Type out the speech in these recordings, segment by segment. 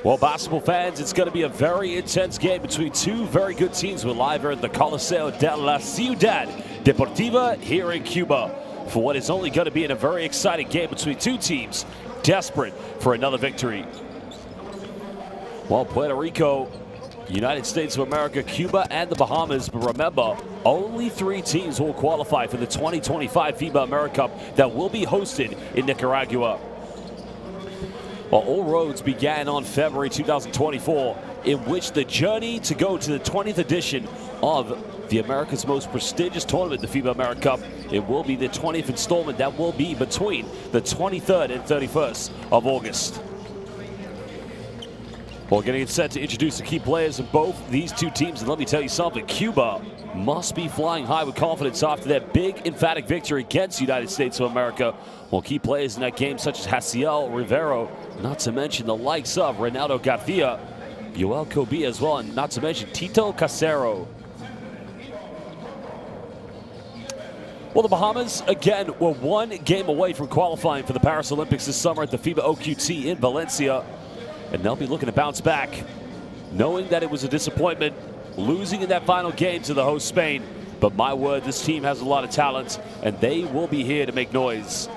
Well, basketball fans, it's going to be a very intense game between two very good teams. We're live here at the Coliseo de la Ciudad Deportiva here in Cuba for what is only going to be in a very exciting game between two teams desperate for another victory. Well, Puerto Rico, United States of America, Cuba, and the Bahamas. But remember, only 3 teams will qualify for the 2025 FIBA AmeriCup that will be hosted in Nicaragua. Well, all roads began on February 2024, in which the journey to go to the 20th edition of the America's most prestigious tournament, the FIBA AmeriCup, it will be the 20th installment that will be between the 23rd and 31st of August. Well, getting it set to introduce the key players of both these two teams, and let me tell you something, Cuba must be flying high with confidence after their big, emphatic victory against the United States of America. Well, key players in that game such as Jaciel Rivero, not to mention the likes of Ronaldo Garcia, Yoel Kobe as well, and not to mention Tito Casero. Well, the Bahamas, again, were 1 game away from qualifying for the Paris Olympics this summer at the FIBA OQT in Valencia. And they'll be looking to bounce back, knowing that it was a disappointment, losing in that final game to the host Spain. But my word, this team has a lot of talent, and they will be here to make noise.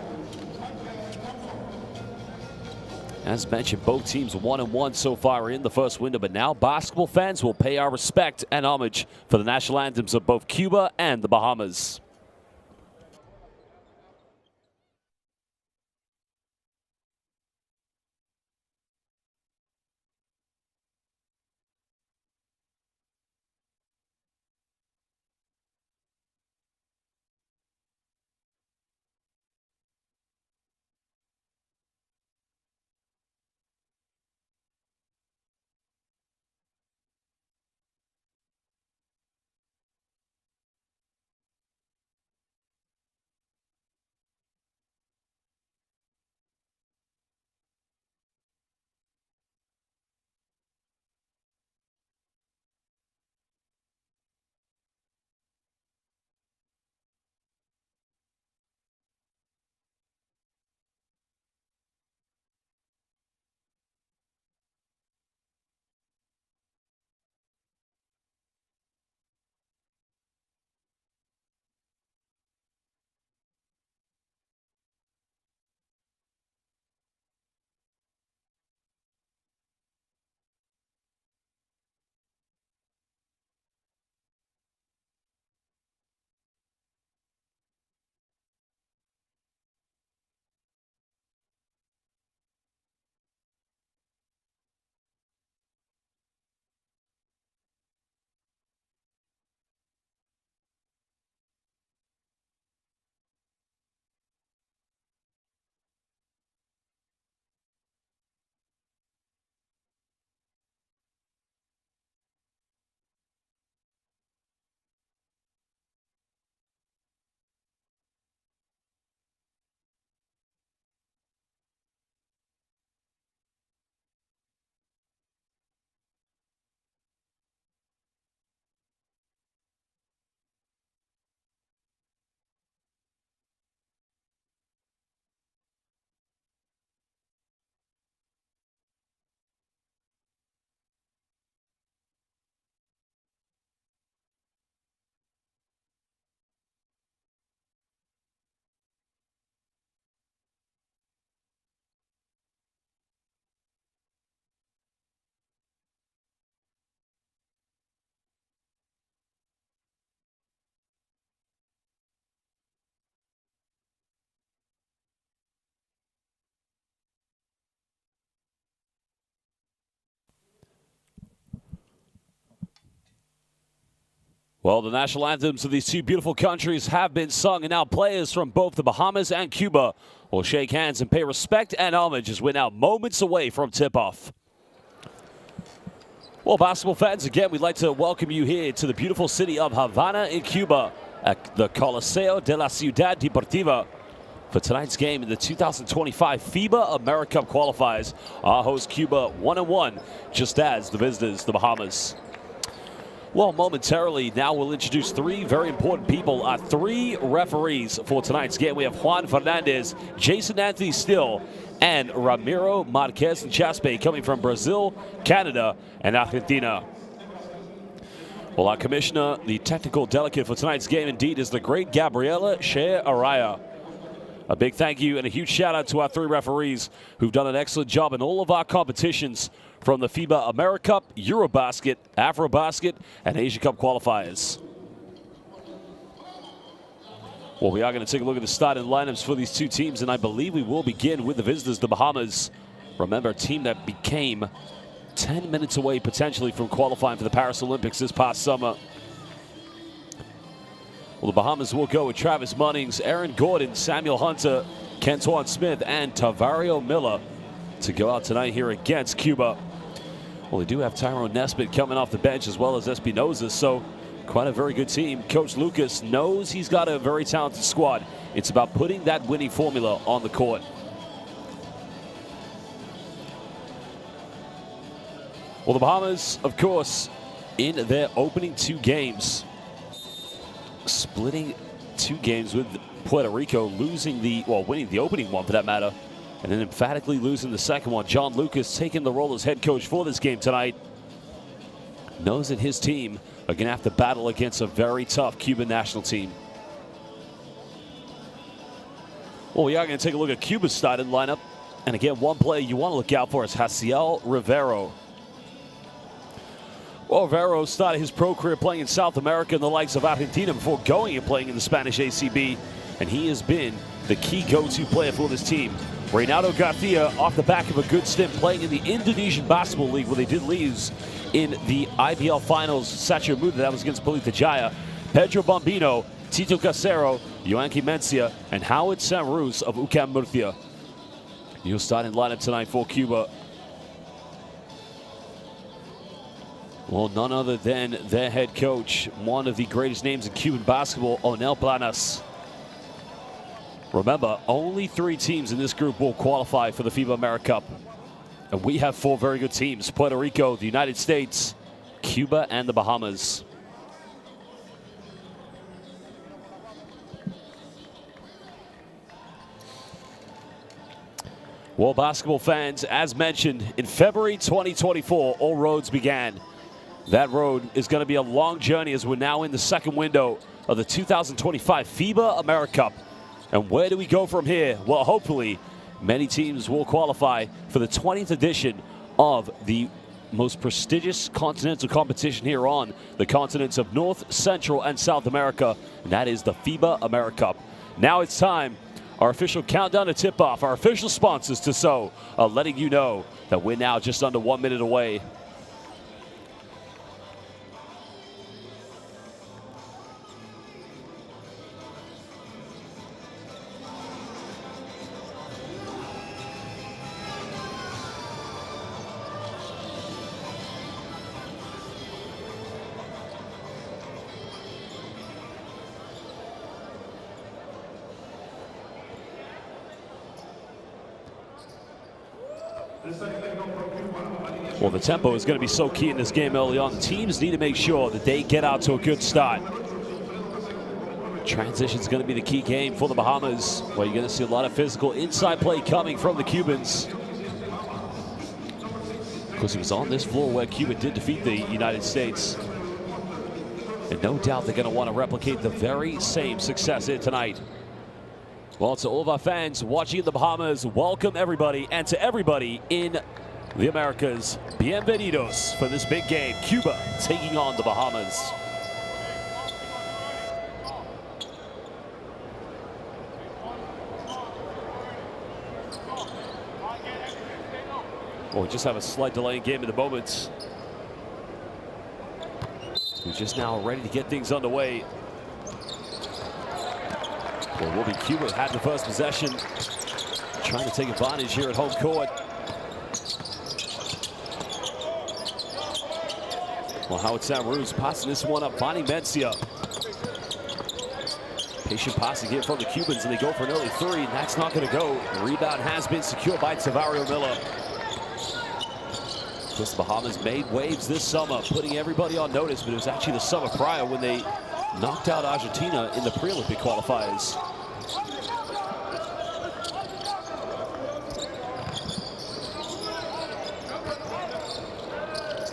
As mentioned, both teams 1-1 so far in the first window, but now basketball fans will pay our respect and homage for the national anthems of both Cuba and the Bahamas. Well, the national anthems of these two beautiful countries have been sung, and now players from both the Bahamas and Cuba will shake hands and pay respect and homage as we're now moments away from tip-off. Well, basketball fans, again, we'd like to welcome you here to the beautiful city of Havana in Cuba at the Coliseo de la Ciudad Deportiva for tonight's game in the 2025 FIBA AmeriCup qualifiers. Our host Cuba 1-1, just as the visitors, the Bahamas. Well, momentarily, now we'll introduce 3 very important people, 3 referees for tonight's game. We have Juan Fernandez, Jason Anthony Still, and Ramiro Marquez and Chaspe coming from Brazil, Canada, and Argentina. Well, our commissioner, the technical delegate for tonight's game, indeed, is the great Gabriela Shea Araya. A big thank you and a huge shout out to our 3 referees who've done an excellent job in all of our competitions from the FIBA AmeriCup, Eurobasket, Afrobasket, and Asia Cup qualifiers. Well, we are going to take a look at the starting lineups for these 2 teams, and I believe we will begin with the visitors, the Bahamas. Remember, a team that became 10 minutes away potentially from qualifying for the Paris Olympics this past summer. Well, the Bahamas will go with Travis Munnings, Aaron Gordon, Samuel Hunter, Kentuan Smith, and Tavario Miller to go out tonight here against Cuba. Well, they do have Tyrone Nesbitt coming off the bench as well as Espinoza, so quite a very good team. Coach Lucas knows he's got a very talented squad. It's about putting that winning formula on the court. Well, the Bahamas, of course, in their opening 2 games, splitting 2 games with Puerto Rico, losing the, well, winning the opening one for that matter, and then emphatically losing the second one. John Lucas taking the role as head coach for this game tonight. Knows that his team are going to have to battle against a very tough Cuban national team. Well, we are going to take a look at Cuba's starting lineup. And again, one player you want to look out for is Jaciel Rivero. Well, Rivero started his pro career playing in South America and the likes of Argentina before going and playing in the Spanish ACB. And he has been the key go-to player for this team. Reynaldo Garcia off the back of a good stint playing in the Indonesian Basketball League where they did lose in the IBL Finals. Satya Muda, that was against Pelita Jaya. Pedro Bombino, Tito Casero, Yoanki Mencia, and Howard Sanruz of UCAM Murcia. New starting lineup tonight for Cuba. Well, none other than their head coach, one of the greatest names in Cuban basketball, Onel Planas. Remember, only 3 teams in this group will qualify for the FIBA AmeriCup. And we have 4 very good teams: Puerto Rico, the United States, Cuba, and the Bahamas. Well, basketball fans, as mentioned, in February 2024, all roads began. That road is going to be a long journey as we're now in the second window of the 2025 FIBA AmeriCup. And where do we go from here? Well, hopefully, many teams will qualify for the 20th edition of the most prestigious continental competition here on the continents of North, Central, and South America, and that is the FIBA AmeriCup. Now it's time. Our official countdown to tip-off, our official sponsors Tissot are letting you know that we're now just under 1 minute away. Well, the tempo is going to be so key in this game early on. The teams need to make sure that they get out to a good start. Transition is going to be the key game for the Bahamas, where you're going to see a lot of physical inside play coming from the Cubans. Of course, it was on this floor where Cuba did defeat the United States. And no doubt they're going to want to replicate the very same success here tonight. Well, to all of our fans watching in the Bahamas, welcome everybody, and to everybody in the Americas, bienvenidos for this big game. Cuba taking on the Bahamas. Well, we just have a slight delay in game at the moment. We're just now ready to get things underway. Well, will be Cuba had the first possession, trying to take advantage here at home court. Well, Howard Sanruz passing this one up, finding Mencia. Patient passing here from the Cubans, and they go for an early 3, and that's not going to go. The rebound has been secured by Tavario Miller. The Bahamas made waves this summer, putting everybody on notice, but it was actually the summer prior when they knocked out Argentina in the pre-Olympic qualifiers.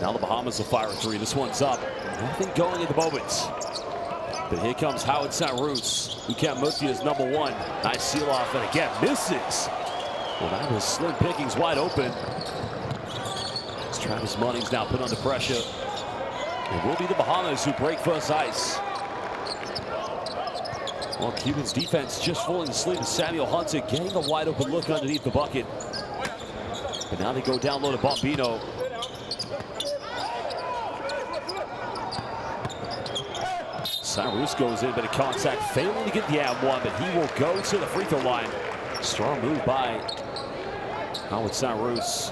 Now the Bahamas will fire a three. This one's up. Nothing going at the moment. But here comes Howard Sanruz. Ucam Murthy is number one. Nice seal off, and again misses. Well, that was slim pickings wide open. As Travis Munnings now put under pressure. It will be the Bahamas who break first ice. Well, Cuban's defense just falling asleep with Samuel Hunter getting a wide open look underneath the bucket. But now they go down low to Bombino. Sanruz goes in, but a contact, failing to get the and one, but he will go to the free throw line. Strong move by Howard Sanruz.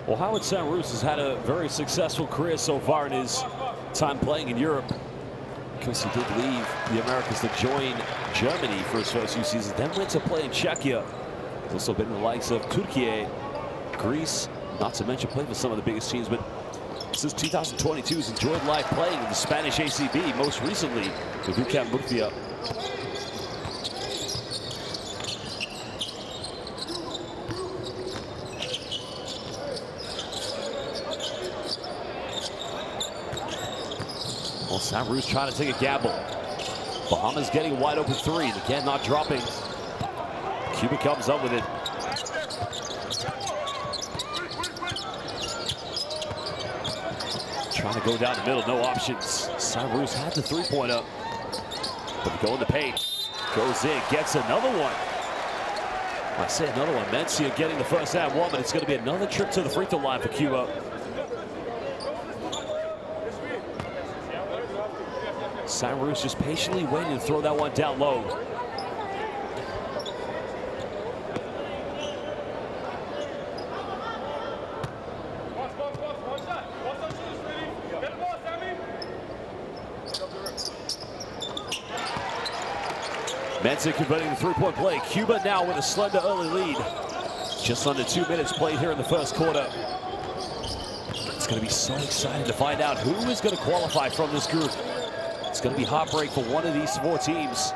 Well, Howard Sanruz has had a very successful career so far in his time playing in Europe, because he did leave the Americas to join Germany for his first few seasons, then went to play in Czechia. He's also been in the likes of Turkey, Greece, not to mention played with some of the biggest teams, but since 2022 he's enjoyed life playing in the Spanish ACB, most recently with Ucam Murthy. Well, Sanruz trying to take a gamble. Bahamas getting a wide open three, and again not dropping. Cuba comes up with it. Trying to go down the middle, no options. Sanruz had the three-pointer, but they go in the paint. Goes in, gets another one. I say another one. Mencia getting the first and one, but it's going to be another trip to the free throw line for Cuba. Sanruz just patiently waiting to throw that one down low. Mencia converting the three-point play. Cuba now with a slender early lead. Just under 2 minutes played here in the first quarter. It's going to be so exciting to find out who is going to qualify from this group. It's going to be heartbreak for one of these four teams.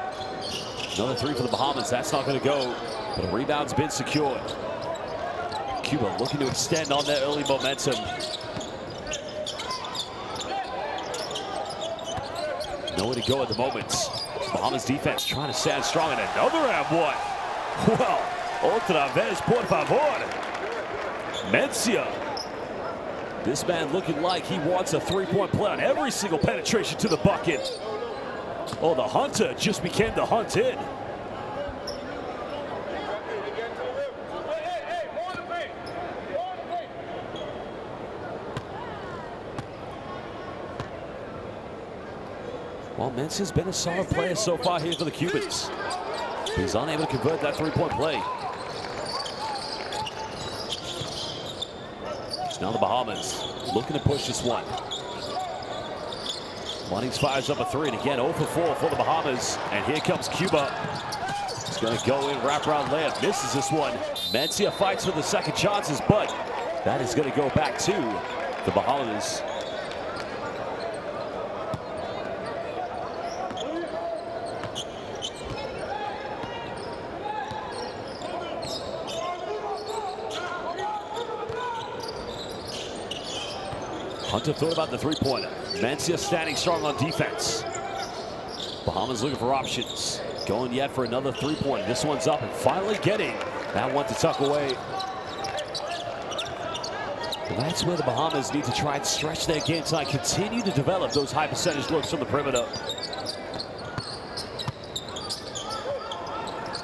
Another three for the Bahamas. That's not going to go, but a rebound's been secured. Cuba looking to extend on their early momentum. Nowhere to go at the moment. Bahamas defense trying to stand strong, and another and one. Well, otra vez, por favor. Mencia. This man looking like he wants a three-point play on every single penetration to the bucket. Oh, the hunter just became the hunted. Well, Mencia's been a solid player so far here for the Cubans. He's unable to convert that three-point play. Now the Bahamas looking to push this one. Munnings fires up a three, and again 0 for 4 for the Bahamas. And here comes Cuba. He's going to go in, wraparound layup, misses this one. Mencia fights for the second chances, but that is going to go back to the Bahamas. Hunter thought about the three-pointer. Mencia standing strong on defense. Bahamas looking for options. Going yet for another three-pointer. This one's up and finally getting that one to tuck away. Well, that's where the Bahamas need to try and stretch their game tonight. Continue to develop those high percentage looks from the perimeter.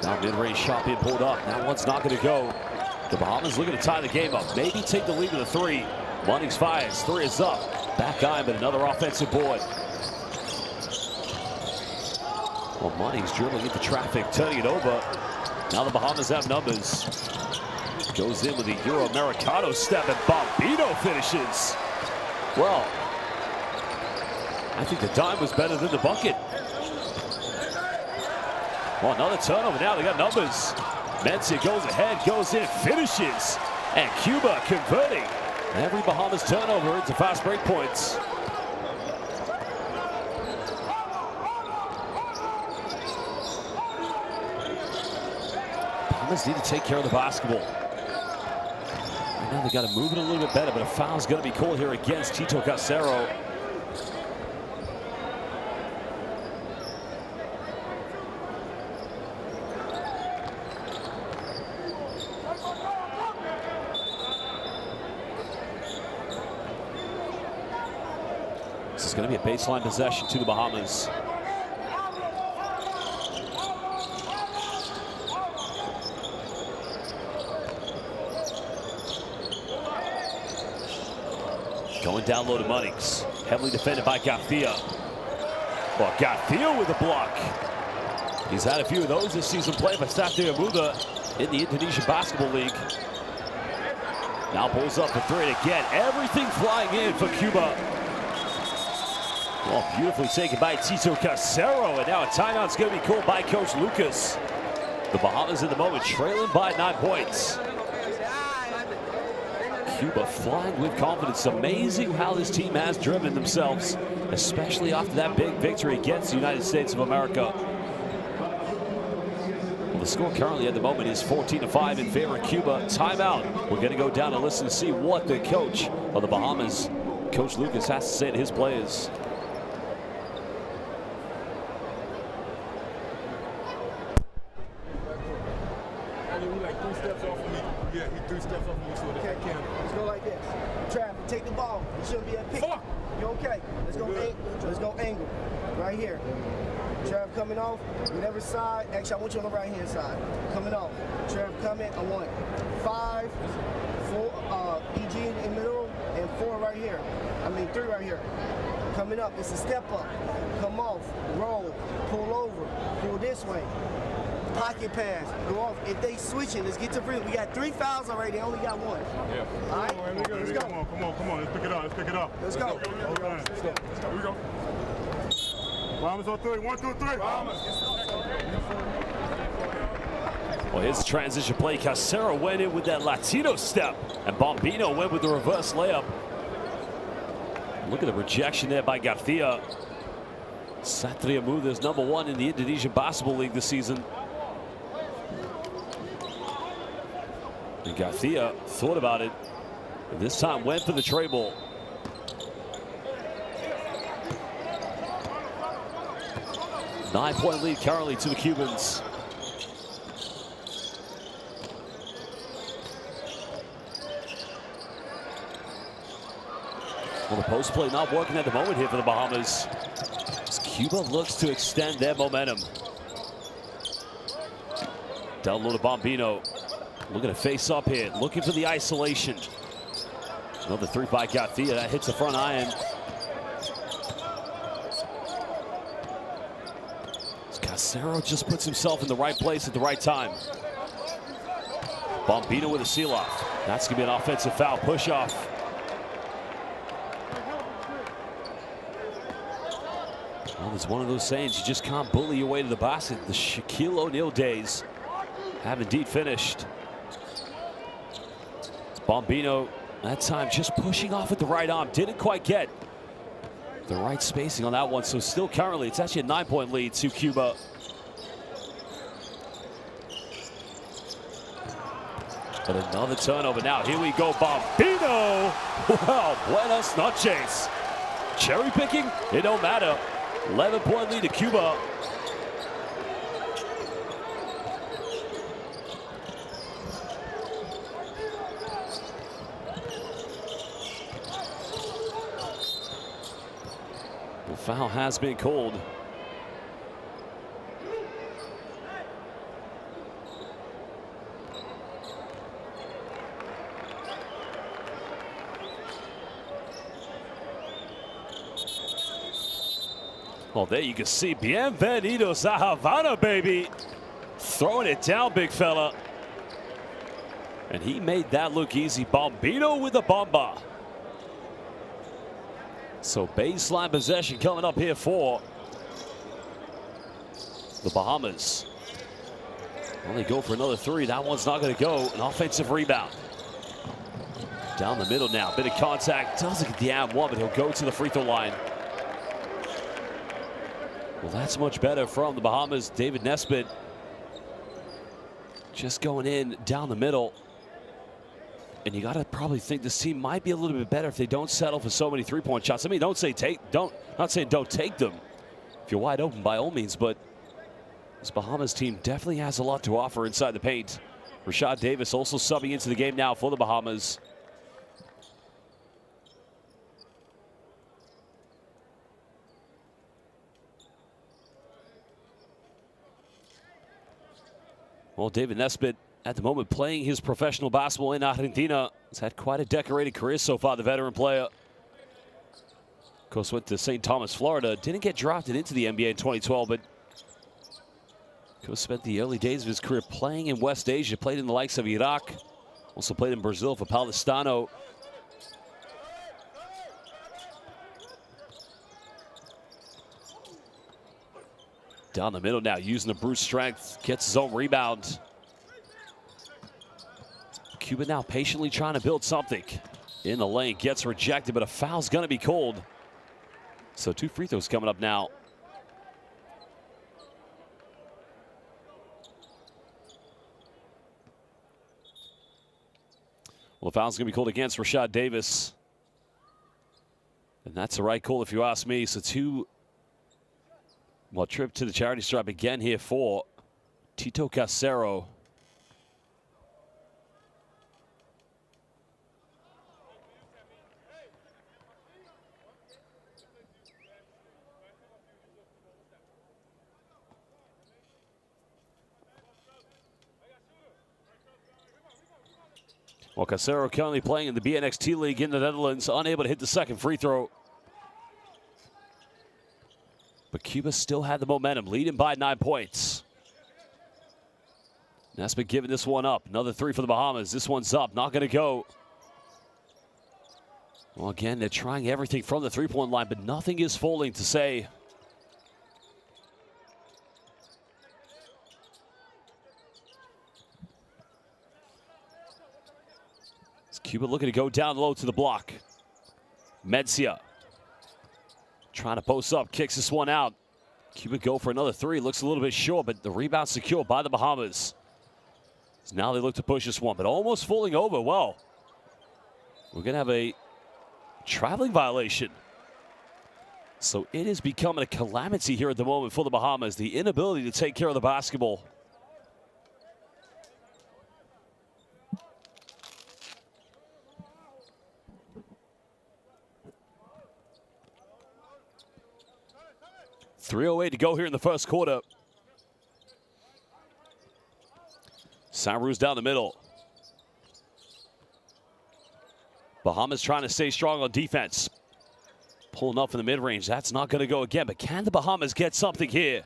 Now mid-range shot being pulled up. That one's not going to go. The Bahamas looking to tie the game up. Maybe take the lead to the three. Munnings fires, three is up. Back iron, but another offensive board. Well, Munnings dribbling into traffic, turning it over. Now the Bahamas have numbers. Goes in with the Euro Americano step, and Bombino finishes. Well, I think the dime was better than the bucket. Well, another turnover now, they got numbers. Mencia goes ahead, goes in, finishes. And Cuba converting every Bahamas turnover into fast break points. Bahamas need to take care of the basketball. Right now they got to move it a little bit better, but a foul's going to be called here against Tito Casero. This is going to be a baseline possession to the Bahamas. Going down low to Munnings. Heavily defended by Garcia. Well, Garcia with a block. He's had a few of those this season played by Satria Muda in the Indonesian Basketball League. Now pulls up for three, and again, everything flying in for Cuba. Well, beautifully taken by Tito Casero, and now a timeout's going to be called by Coach Lucas. The Bahamas at the moment trailing by 9 points. Cuba flying with confidence. Amazing how this team has driven themselves, especially after that big victory against the United States of America. Well, the score currently at the moment is 14-5 in favor of Cuba. Timeout. We're going to go down and listen to see what the coach of the Bahamas, Coach Lucas, has to say to his players. Let's go like this. Trav, take the ball. It shouldn't be a pick. You okay? Let's go. Let's go angle. Right here. Trav coming off. Whatever side. Actually, I want you on the right hand side. Coming off. Trav coming. I want 5, 4. EG in the middle and 4 right here. I mean 3 right here. Coming up. It's a step up. Come off. Roll. Pull over. Pull this way. Pocket pass, go off. If they switch it, let's get to free. We got 3 fouls already. They only got 1. Yeah. All right, let's go. Come on. Let's pick it up. Let's go. Here we go. Bahamas on 3. 1, 2, 3. Well, here's the transition play. Casero went in with that Latino step, and Bombino went with the reverse layup. Look at the rejection there by Garcia. Satria Muda is #1 in the Indonesian Basketball League this season. And Garcia thought about it, and this time went for the tray ball. Nine-point lead currently to the Cubans. Well, the post play not working at the moment here for the Bahamas. As Cuba looks to extend their momentum. Down low to Bombino. Looking to face up here, looking for the isolation. Another 3 by Garcia, that hits the front iron. Casero just puts himself in the right place at the right time. Bombino with a seal off. That's gonna be an offensive foul, push off. Well, it's one of those sayings, you just can't bully your way to the basket. The Shaquille O'Neal days have indeed finished. Bombino, that time just pushing off with the right arm. Didn't quite get the right spacing on that one. So still currently, it's actually a 9-point lead to Cuba. But another turnover now. Here we go, Bombino. Wow, buenas noches. Cherry picking, it don't matter. 11-point lead to Cuba. The foul has been called. Well, there you can see Bienvenidos a Havana, baby. Throwing it down, big fella. And he made that look easy. Bombino with the bomba. So baseline possession coming up here for the Bahamas. Well, they go for another 3. That one's not going to go. An offensive rebound. Down the middle now. Bit of contact. Doesn't get the and one, but he'll go to the free throw line. Well, that's much better from the Bahamas. David Nesbitt just going in down the middle. And you got to probably think this team might be a little bit better if they don't settle for so many three-point shots. I mean, not saying don't take them if you're wide open by all means, but this Bahamas team definitely has a lot to offer inside the paint. Rashad Davis also subbing into the game now for the Bahamas. Well, David Nesbitt, at the moment, playing his professional basketball in Argentina. He's had quite a decorated career so far, the veteran player. Of course, went to St. Thomas, Florida. Didn't get drafted into the NBA in 2012, but of course, spent the early days of his career playing in West Asia. Played in the likes of Iraq. Also played in Brazil for Palestino. Down the middle now, using the brute strength. Gets his own rebound. Cuba now patiently trying to build something. In the lane, gets rejected, but a foul's going to be called. So 2 free throws coming up now. Well, the foul's going to be called against Rashad Davis. And that's the right call if you ask me. So trip to the charity stripe again here for Tito Casero. Well, Casero currently playing in the BNXT League in the Netherlands, unable to hit the second free throw. But Cuba still had the momentum, leading by 9 points. Nesbitt giving this one up. Another 3 for the Bahamas. This one's up, not going to go. Well, again, they're trying everything from the three-point line, but nothing is falling to say. Cuba looking to go down low to the block. Mencia trying to post up, kicks this one out. Cuba go for another 3. Looks a little bit short, but the rebound secured by the Bahamas. So now they look to push this one, but almost falling over. Well, we're going to have a traveling violation. So it is becoming a calamity here at the moment for the Bahamas. The inability to take care of the basketball. .308 to go here in the first quarter. Sanruz down the middle. Bahamas trying to stay strong on defense. Pulling up in the mid-range. That's not going to go again, but can the Bahamas get something here?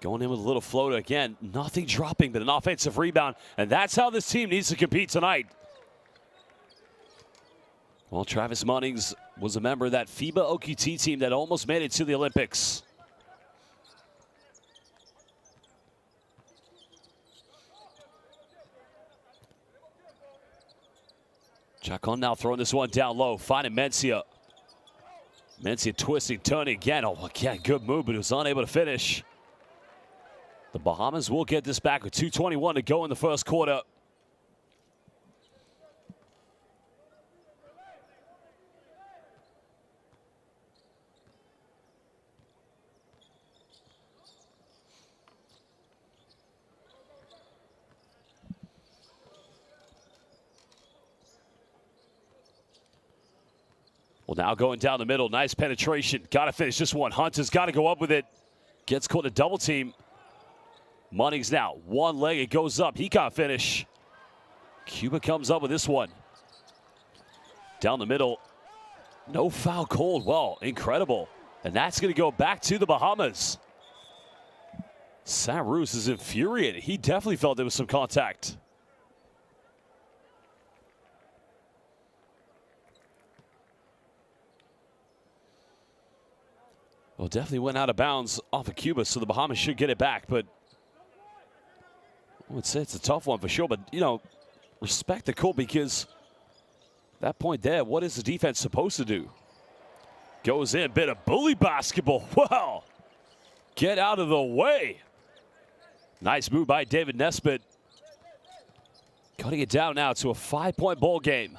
Going in with a little floater again. Nothing dropping, but an offensive rebound. And that's how this team needs to compete tonight. Well, Travis Munnings was a member of that FIBA OQT team that almost made it to the Olympics. Chacon now throwing this one down low, finding Mencia. Mencia twisting, turning again. Oh, again, good move, but he was unable to finish. The Bahamas will get this back with 2:21 to go in the first quarter. Well, now going down the middle, nice penetration. Got to finish this one. Hunt has got to go up with it. Gets caught a double team. Munnings now, one leg, it goes up. He can't finish. Cuba comes up with this one. Down the middle. No foul called. Well, incredible. And that's going to go back to the Bahamas. Sanruz is infuriated. He definitely felt there was some contact. Well, definitely went out of bounds off of Cuba, so the Bahamas should get it back. But I would say it's a tough one for sure. But, you know, respect the call, because that point there, what is the defense supposed to do? Goes in, bit of bully basketball. Wow. Get out of the way. Nice move by David Nesbitt. Cutting it down now to a 5-point ball game.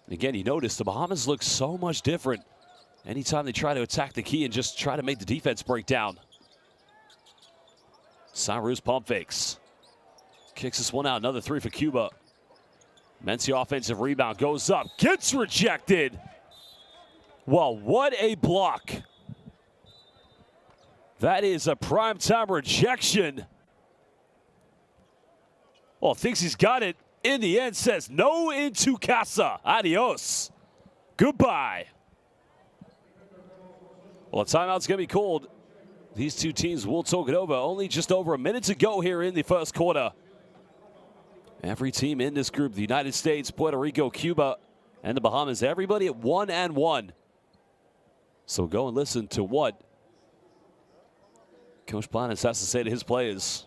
And again, you notice the Bahamas look so much different anytime they try to attack the key and just try to make the defense break down. Sanruz pump fakes. Kicks this one out. Another three for Cuba. Mencia offensive rebound. Goes up. Gets rejected. Well, what a block. That is a primetime rejection. Well, thinks he's got it. In the end, says no into casa. Adios. Goodbye. Well, a timeout's going to be called. These two teams will talk it over. Only just over a minute to go here in the first quarter. Every team in this group, the United States, Puerto Rico, Cuba, and the Bahamas, everybody at 1-1. So go and listen to what Coach Planes has to say to his players.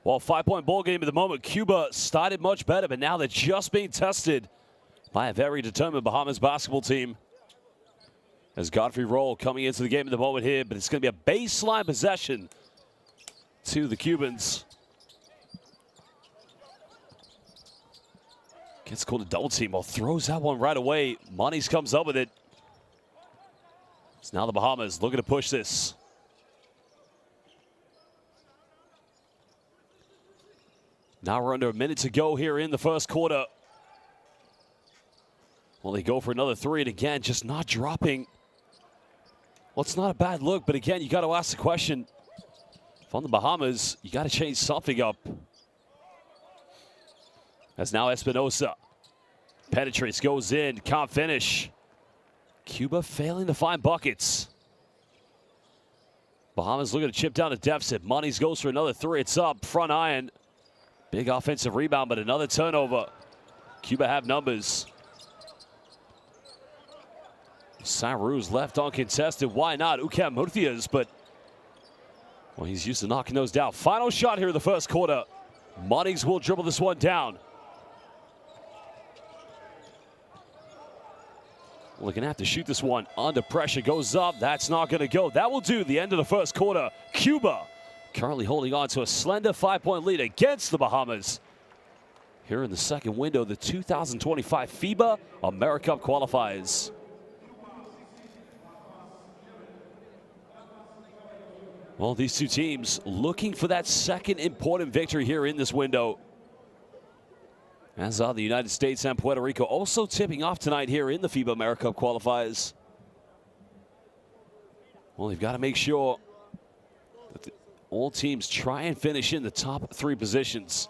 Well, 5-point ball game at the moment. Cuba started much better, but now they're just being tested by a very determined Bahamas basketball team. As Godfrey Roll coming into the game at the moment here, but it's going to be a baseline possession to the Cubans. Gets called a double team. Well, throws that one right away. Moniz comes up with it. So now the Bahamas looking to push this. Now we're under a minute to go here in the first quarter. Well, they go for another three, and again, just not dropping. Well, it's not a bad look, but again, you got to ask the question. From the Bahamas, you got to change something up. As now Espinosa penetrates, goes in, can't finish. Cuba failing to find buckets. Bahamas looking to chip down the deficit. Moniz goes for another three. It's up, front iron. Big offensive rebound, but another turnover. Cuba have numbers. Sanruz left uncontested. Why not? Ukam Murthias, but well, he's used to knocking those down. Final shot here in the first quarter. Moniz will dribble this one down. Well, they're going to have to shoot this one under pressure. Goes up. That's not going to go. That will do the end of the first quarter. Cuba currently holding on to a slender 5-point lead against the Bahamas. Here in the second window, the 2025 FIBA AmeriCup qualifiers. Well, these two teams looking for that second important victory here in this window. As are the United States and Puerto Rico, also tipping off tonight here in the FIBA AmeriCup qualifiers. Well, they've got to make sure that all teams try and finish in the top three positions.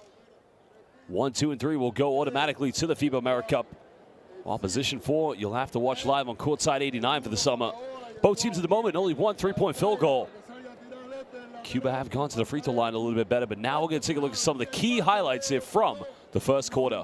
1, 2, and 3 will go automatically to the FIBA AmeriCup. While position 4, you'll have to watch live on Courtside 89 for the summer. Both teams at the moment only one 3-point field goal. Cuba have gone to the free throw line a little bit better, but now we're going to take a look at some of the key highlights here from the first quarter.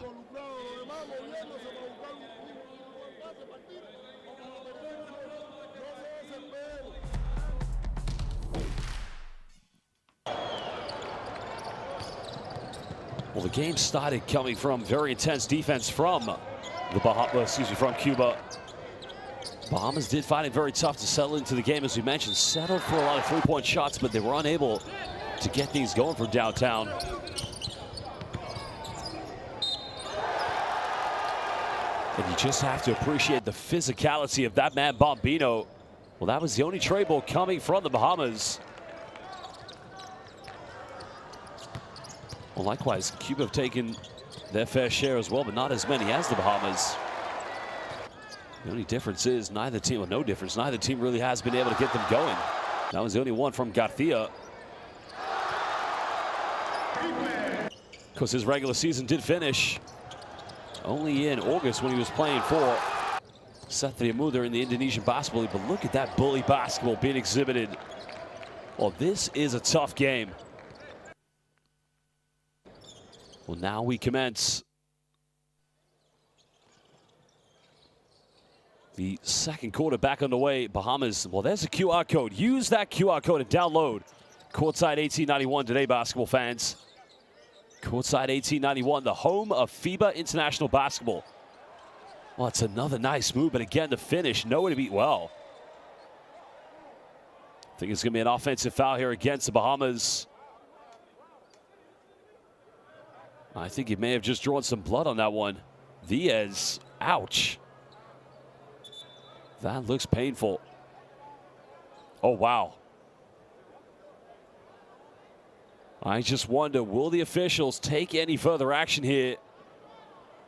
Well, the game started coming from very intense defense from from Cuba. Bahamas did find it very tough to settle into the game, as we mentioned. Settled for a lot of three-point shots, but they were unable to get things going from downtown. And you just have to appreciate the physicality of that man, Bombino. Well, that was the only trade ball coming from the Bahamas. Well, likewise, Cuba have taken their fair share as well, but not as many as the Bahamas. The only difference is neither team, well, no difference, neither team really has been able to get them going. That was the only one from Garcia. Of course, his regular season did finish only in August when he was playing for Satria Muda in the Indonesian Basketball League. But look at that bully basketball being exhibited. Well, this is a tough game. Well, now we commence the second quarter back underway. Bahamas, well, there's a QR code. Use that QR code and download Courtside 1891 today, basketball fans. Courtside 1891, the home of FIBA International Basketball. Well, it's another nice move, but again, the finish, nowhere to beat well. I think it's going to be an offensive foul here against the Bahamas. I think he may have just drawn some blood on that one. Diaz, ouch. That looks painful. Oh, wow. I just wonder, will the officials take any further action here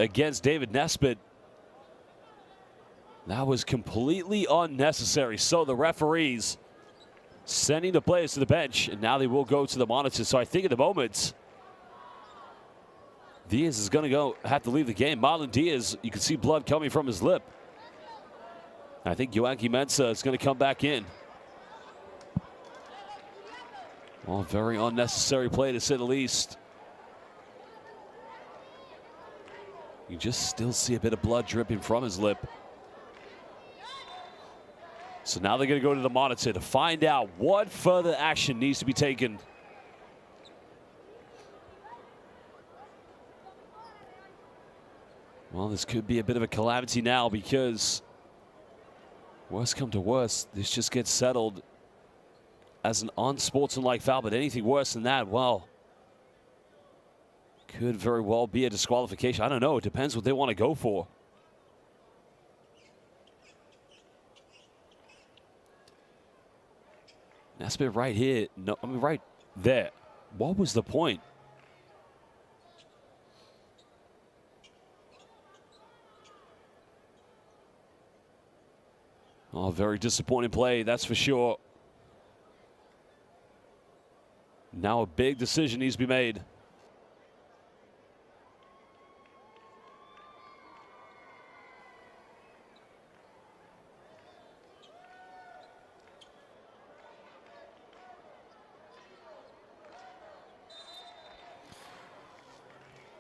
against David Nesbitt? That was completely unnecessary. So the referees sending the players to the bench, and now they will go to the monitor. So I think at the moment, Diaz is going to have to leave the game. Marlon Diaz, you can see blood coming from his lip. I think Yoanki Mensah is going to come back in. Well, very unnecessary play to say the least. You just still see a bit of blood dripping from his lip. So now they're going to go to the monitor to find out what further action needs to be taken. Well, this could be a bit of a calamity now because worst come to worst, this just gets settled as an unsportsmanlike foul, but anything worse than that, well, could very well be a disqualification. I don't know. It depends what they want to go for. Nesbitt right here. No, I mean right there. What was the point? Oh, very disappointing play, that's for sure. Now a big decision needs to be made.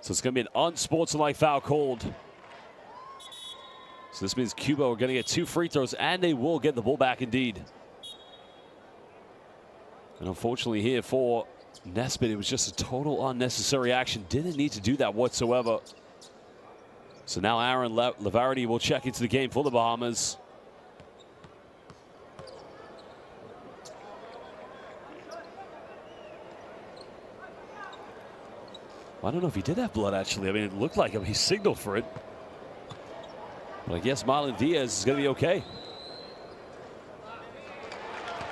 So it's going to be an unsportsmanlike foul called. So this means Cuba are going to get 2 free throws, and they will get the ball back indeed. And unfortunately here for Nesbitt, it was just a total unnecessary action. Didn't need to do that whatsoever. So now Aaron Lavarity will check into the game for the Bahamas. I don't know if he did have blood, actually. I mean, it looked like him. He signaled for it. But I guess Marlon Diaz is going to be okay.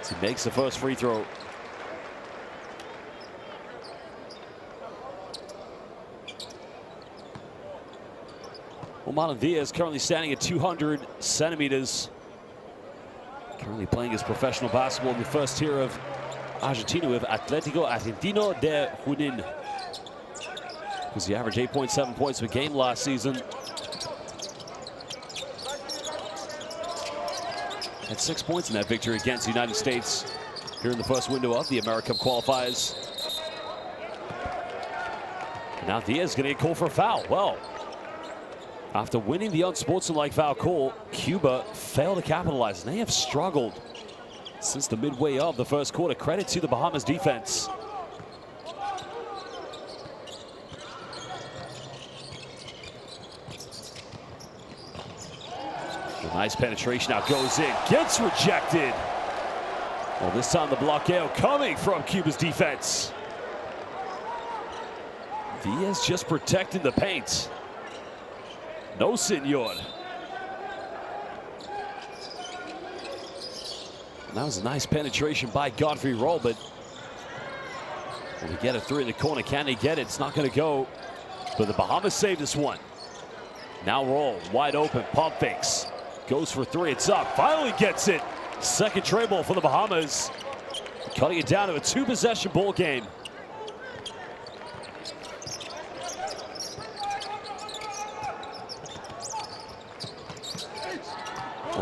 As he makes the first free throw. Well, Marlon Diaz currently standing at 200 centimeters. Currently playing his professional basketball in the first tier of Argentina with Atlético Argentino de Junín. Because he averaged 8.7 points per game last season. Had 6 points in that victory against the United States here in the first window of the AmeriCup qualifiers. And now Diaz is going to get called for a foul. Well, after winning the unsportsmanlike foul call, Cuba failed to capitalize, and they have struggled since the midway of the first quarter. Credit to the Bahamas defense. Nice penetration, now goes in, gets rejected. Well, this time the blockeo coming from Cuba's defense. Diaz just protecting the paint. No, senor. That was a nice penetration by Godfrey Roll, but will he get it through in the corner? Can he get it? It's not going to go. But the Bahamas saved this one. Now Roll, wide open, pump fakes. Goes for three, it's up. Finally gets it. Second tray ball for the Bahamas. Cutting it down to a two-possession ball game.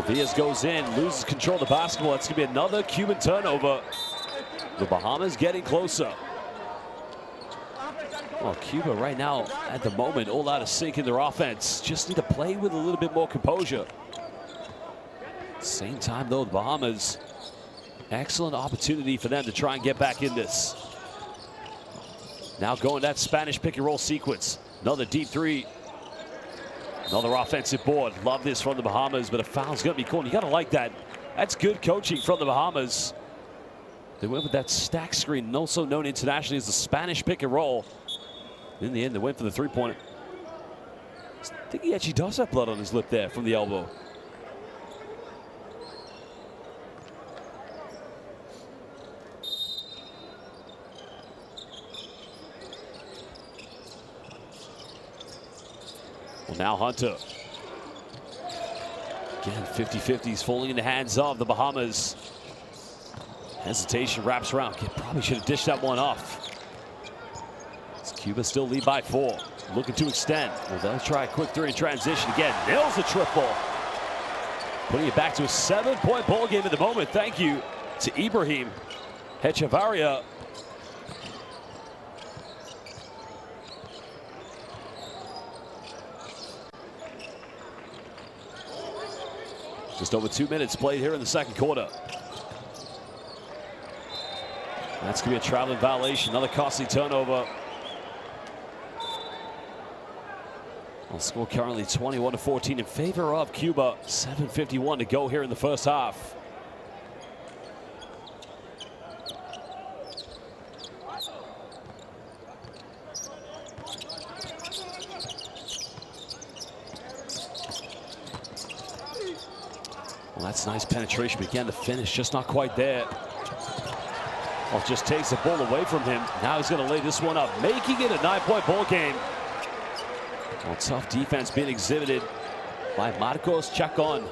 Villas goes in, loses control of the basketball. That's going to be another Cuban turnover. The Bahamas getting closer. Well, Cuba right now, at the moment, all out of sync in their offense. Just need to play with a little bit more composure. Same time, though, the Bahamas, excellent opportunity for them to try and get back in this. Now going that Spanish pick and roll sequence. Another deep three. Another offensive board. Love this from the Bahamas, but a foul's going to be called. You got to like that. That's good coaching from the Bahamas. They went with that stack screen, also known internationally as the Spanish pick and roll. In the end, they went for the three-pointer. I think he actually does have blood on his lip there from the elbow. Well, now Hunter. Again, 50-50s falling in the hands of the Bahamas. Hesitation wraps around. Probably should have dished that one off. It's Cuba still lead by 4. Looking to extend. Well, they'll try a quick three in transition again. Nails the triple. Putting it back to a 7-point ball game at the moment. Thank you to Ibrahim Hechavarria. Just over 2 minutes played here in the second quarter. That's going to be a traveling violation. Another costly turnover. Well, score currently 21-14 in favor of Cuba. 7:51 to go here in the first half. Well, that's nice penetration, but again, the finish just not quite there. Well, just takes the ball away from him. Now he's going to lay this one up, making it a 9-point ball game. Well, tough defense being exhibited by Marcos Chacon.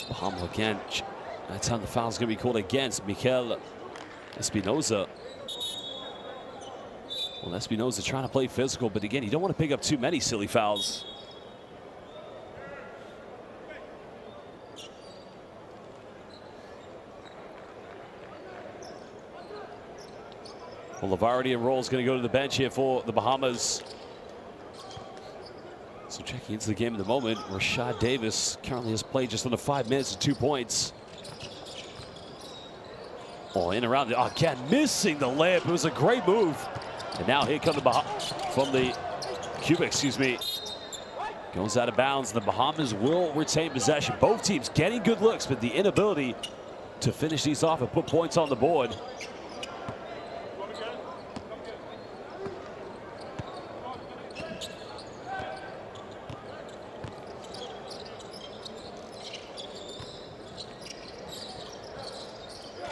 Bahama again. That time the foul's going to be called against Mikel Espinoza. Well, Espinoza trying to play physical, but again, you don't want to pick up too many silly fouls. Well, Lavardi and Roll's going to go to the bench here for the Bahamas. So checking into the game at the moment, Rashad Davis currently has played just under 5 minutes and 2 points. Oh, in around the, again, missing the layup. It was a great move. And now here come the Cuba, excuse me. Goes out of bounds. The Bahamas will retain possession. Both teams getting good looks, but the inability to finish these off and put points on the board.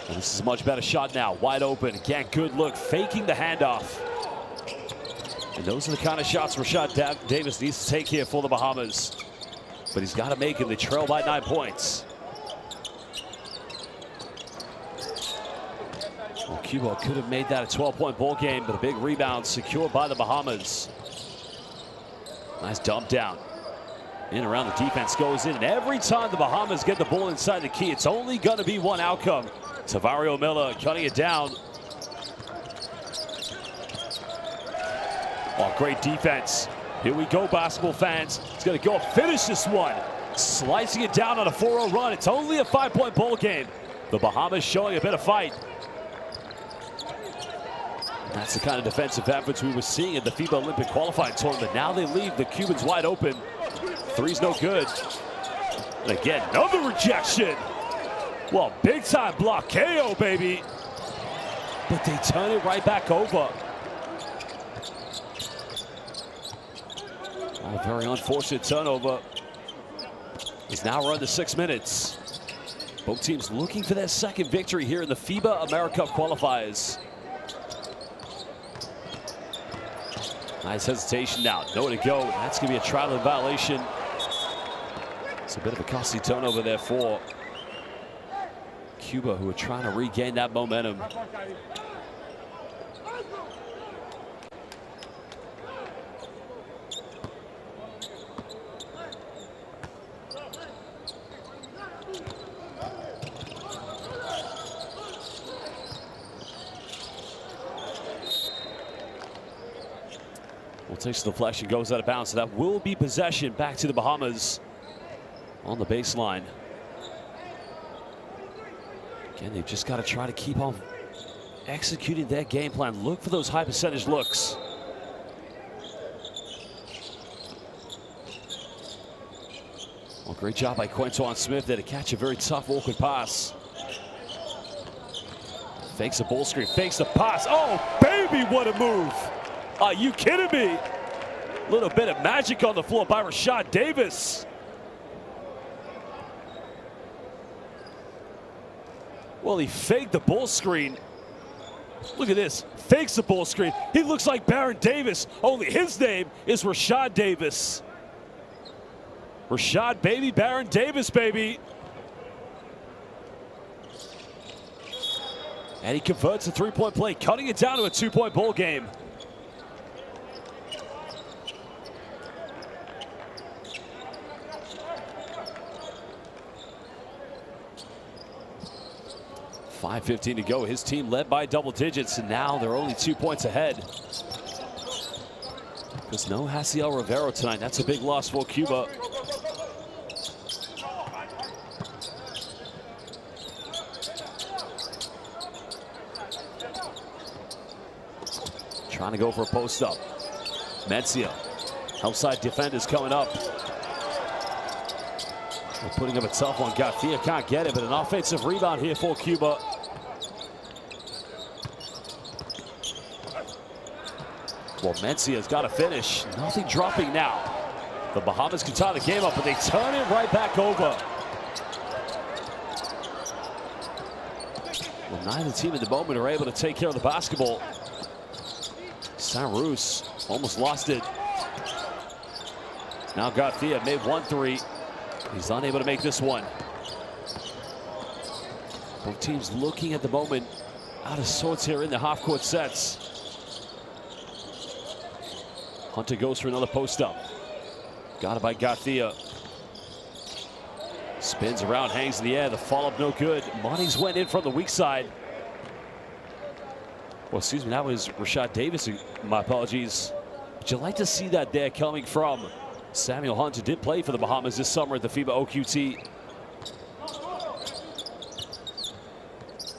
And this is a much better shot now. Wide open. Again, good look. Faking the handoff. And those are the kind of shots Rashad Davis needs to take here for the Bahamas. But he's got to make them. They trail by 9 points. Well, Cuba could have made that a 12-point ball game, but a big rebound secured by the Bahamas. Nice dump down. In around the defense goes in. And every time the Bahamas get the ball inside the key, it's only going to be one outcome. Tavario Miller cutting it down. Oh, great defense. Here we go, basketball fans. He's going to go finish this one. Slicing it down on a 4-0 run. It's only a 5-point ball game. The Bahamas showing a bit of fight. That's the kind of defensive efforts we were seeing at the FIBA Olympic qualifying tournament. Now they leave the Cubans wide open. Three's no good. And again, another rejection. Well, big time block KO, baby. But they turn it right back over. A very unfortunate turnover. He's now run to 6 minutes. Both teams looking for their second victory here in the FIBA AmeriCup qualifiers. Nice hesitation now. Nowhere to go. That's going to be a traveling violation. It's a bit of a costly turnover there for Cuba, who are trying to regain that momentum. Well, takes the deflection, goes out of bounds. So that will be possession back to the Bahamas on the baseline. Again, they've just got to try to keep on executing their game plan. Look for those high percentage looks. Well, great job by Quinton Smith there to catch a very tough, awkward pass. Fakes a ball screen, fakes the pass. Oh, baby, what a move. Are you kidding me? A little bit of magic on the floor by Rashad Davis. Well, he faked the ball screen. Look at this, fakes the ball screen. He looks like Baron Davis, only his name is Rashad Davis. Rashad baby, Baron Davis baby. And he converts a three-point play, cutting it down to a two-point ball game. .5:15 to go. His team led by double digits, and now they're only 2 points ahead. There's no Hasiel Rivero tonight. That's a big loss for Cuba. Trying to go for a post up. Mencia. Outside defenders coming up. They're putting up a tough one. Garcia can't get it, but an offensive rebound here for Cuba. Well, Mencia's got to finish. Nothing dropping now. The Bahamas can tie the game up, but they turn it right back over. Well, neither team at the moment are able to take care of the basketball. Saint-Rous almost lost it. Now Garcia made 1 3. He's unable to make this one. Both teams looking at the moment out of sorts here in the half-court sets. Hunter goes for another post-up. Got it by Garcia. Spins around, hangs in the air. The follow-up no good. Monies went in from the weak side. Well, excuse me, that was Rashad Davis. My apologies. Would you like to see that there coming from Samuel Hunter? Did play for the Bahamas this summer at the FIBA OQT.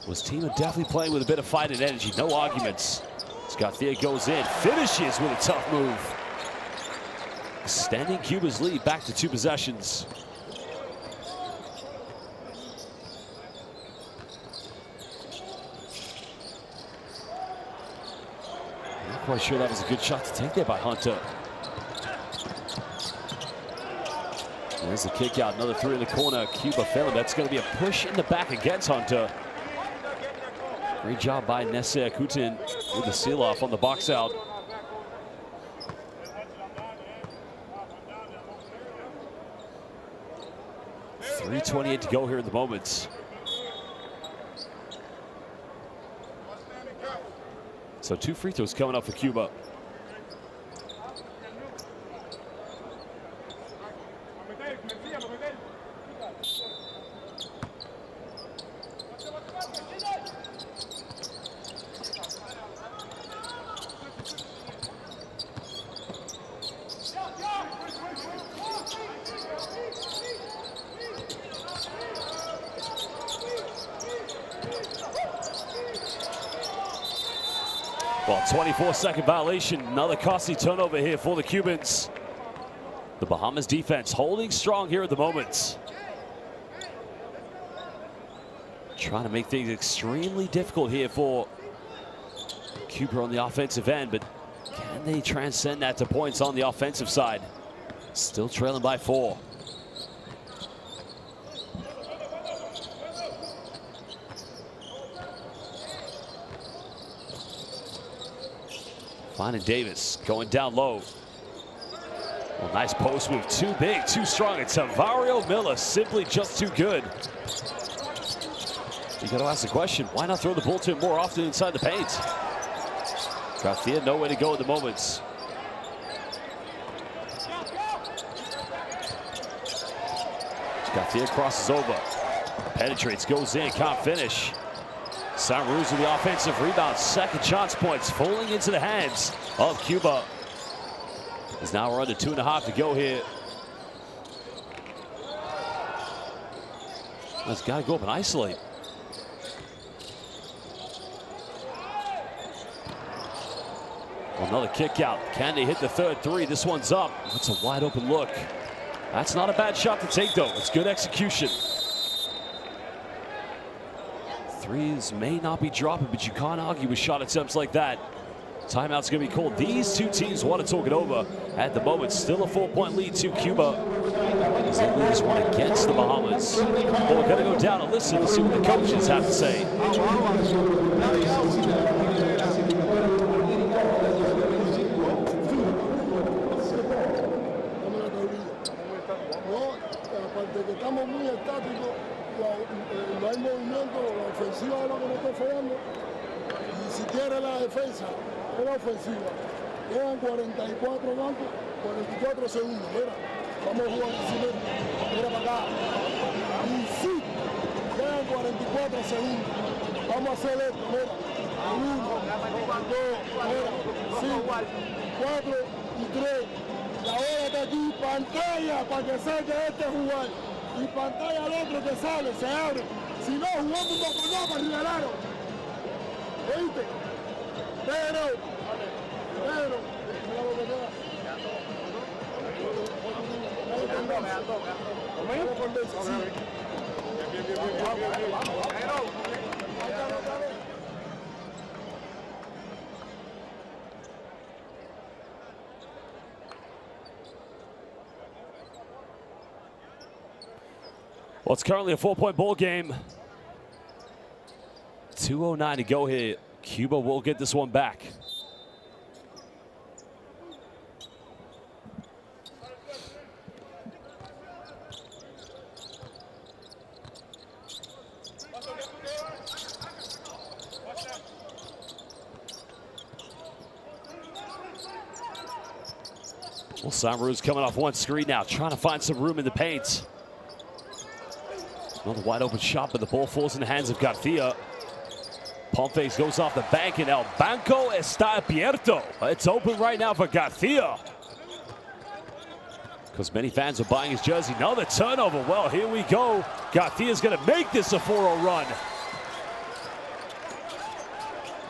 Was team definitely playing with a bit of fight and energy. No arguments. Garcia goes in, finishes with a tough move. Extending Cuba's lead back to 2 possessions. Not quite sure that was a good shot to take there by Hunter. There's the kick out, another 3 in the corner. Cuba failing. That's going to be a push in the back against Hunter. Great job by Nesser Kutin with the seal off on the box out. .328 to go here in the moments. So 2 free throws coming up for Cuba. Well, 24-second violation. Another costly turnover here for the Cubans. The Bahamas defense holding strong here at the moment. Trying to make things extremely difficult here for Cuba on the offensive end, but can they transcend that to points on the offensive side? Still trailing by 4. Finding Davis, going down low. Well, nice post move, too big, too strong. It's Tavario Miller, simply just too good. You gotta ask the question, why not throw the ball to him more often inside the paint? Garcia, nowhere to go at the moment. Garcia crosses over, penetrates, goes in, can't finish. Sanruz with the offensive rebound, second chance points falling into the hands of Cuba. As now we're under 2.5 to go here. It's got to go up and isolate. Another kick out. Can they hit the third three? This one's up. That's a wide open look. That's not a bad shot to take, though. It's good execution. Threes may not be dropping, but you can't argue with shot attempts like that. Timeout's going to be called. These two teams want to talk it over. At the moment, still a 4-point lead to Cuba, as they lose one against the Bahamas. But we're going to go down and listen to see what the coaches have to say. No hay movimiento, la ofensiva es lo que nos está fallando. Ni siquiera la defensa es la ofensiva. Quedan 44 bancos, 44 segundos. Mira, vamos a jugar así. Mira para acá. Y sí, quedan 44 segundos. Vamos a hacer esto. Mira, 1, 2, 5, 4 y 3. La hora está aquí, pantalla para que salga este jugar. Y pantalla al otro que sale, se abre. Si no, jugamos un poco para Riveraro. ¿Oíste? Pero, mira lo que queda. Well, it's currently a 4-point ball game. 2:09 to go here. Cuba will get this one back. Well, Sanruz coming off one screen now, trying to find some room in the paint. Another wide open shot, but the ball falls in the hands of Garcia. Pump fakes goes off the bank, and El Banco está abierto. It's open right now for Garcia, because many fans are buying his jersey. Another turnover. Well, here we go. Garcia's going to make this a 4-0 run.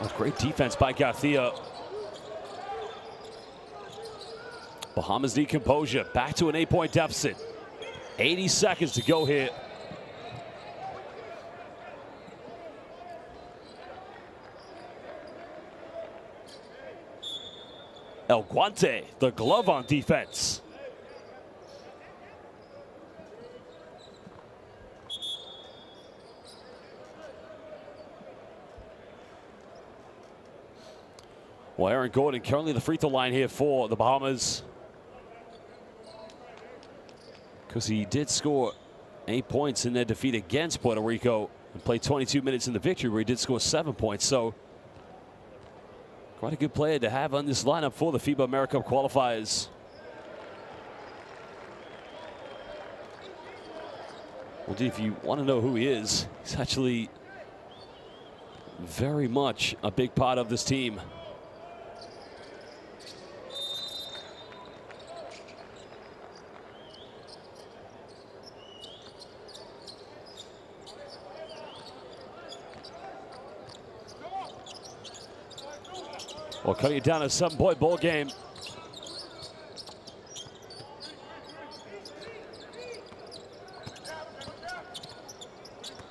Oh, great defense by Garcia. Bahamas need composure. Back to an 8-point deficit. 80 seconds to go here. El Guante, the glove on defense. Well, Aaron Gordon currently the free throw line here for the Bahamas, because he did score 8 points in their defeat against Puerto Rico and played 22 minutes in the victory, where he did score 7 points. So quite a good player to have on this lineup for the FIBA AmeriCup qualifiers. Well, if you want to know who he is, he's actually very much a big part of this team. Well, cutting it down to a 7-point ball game.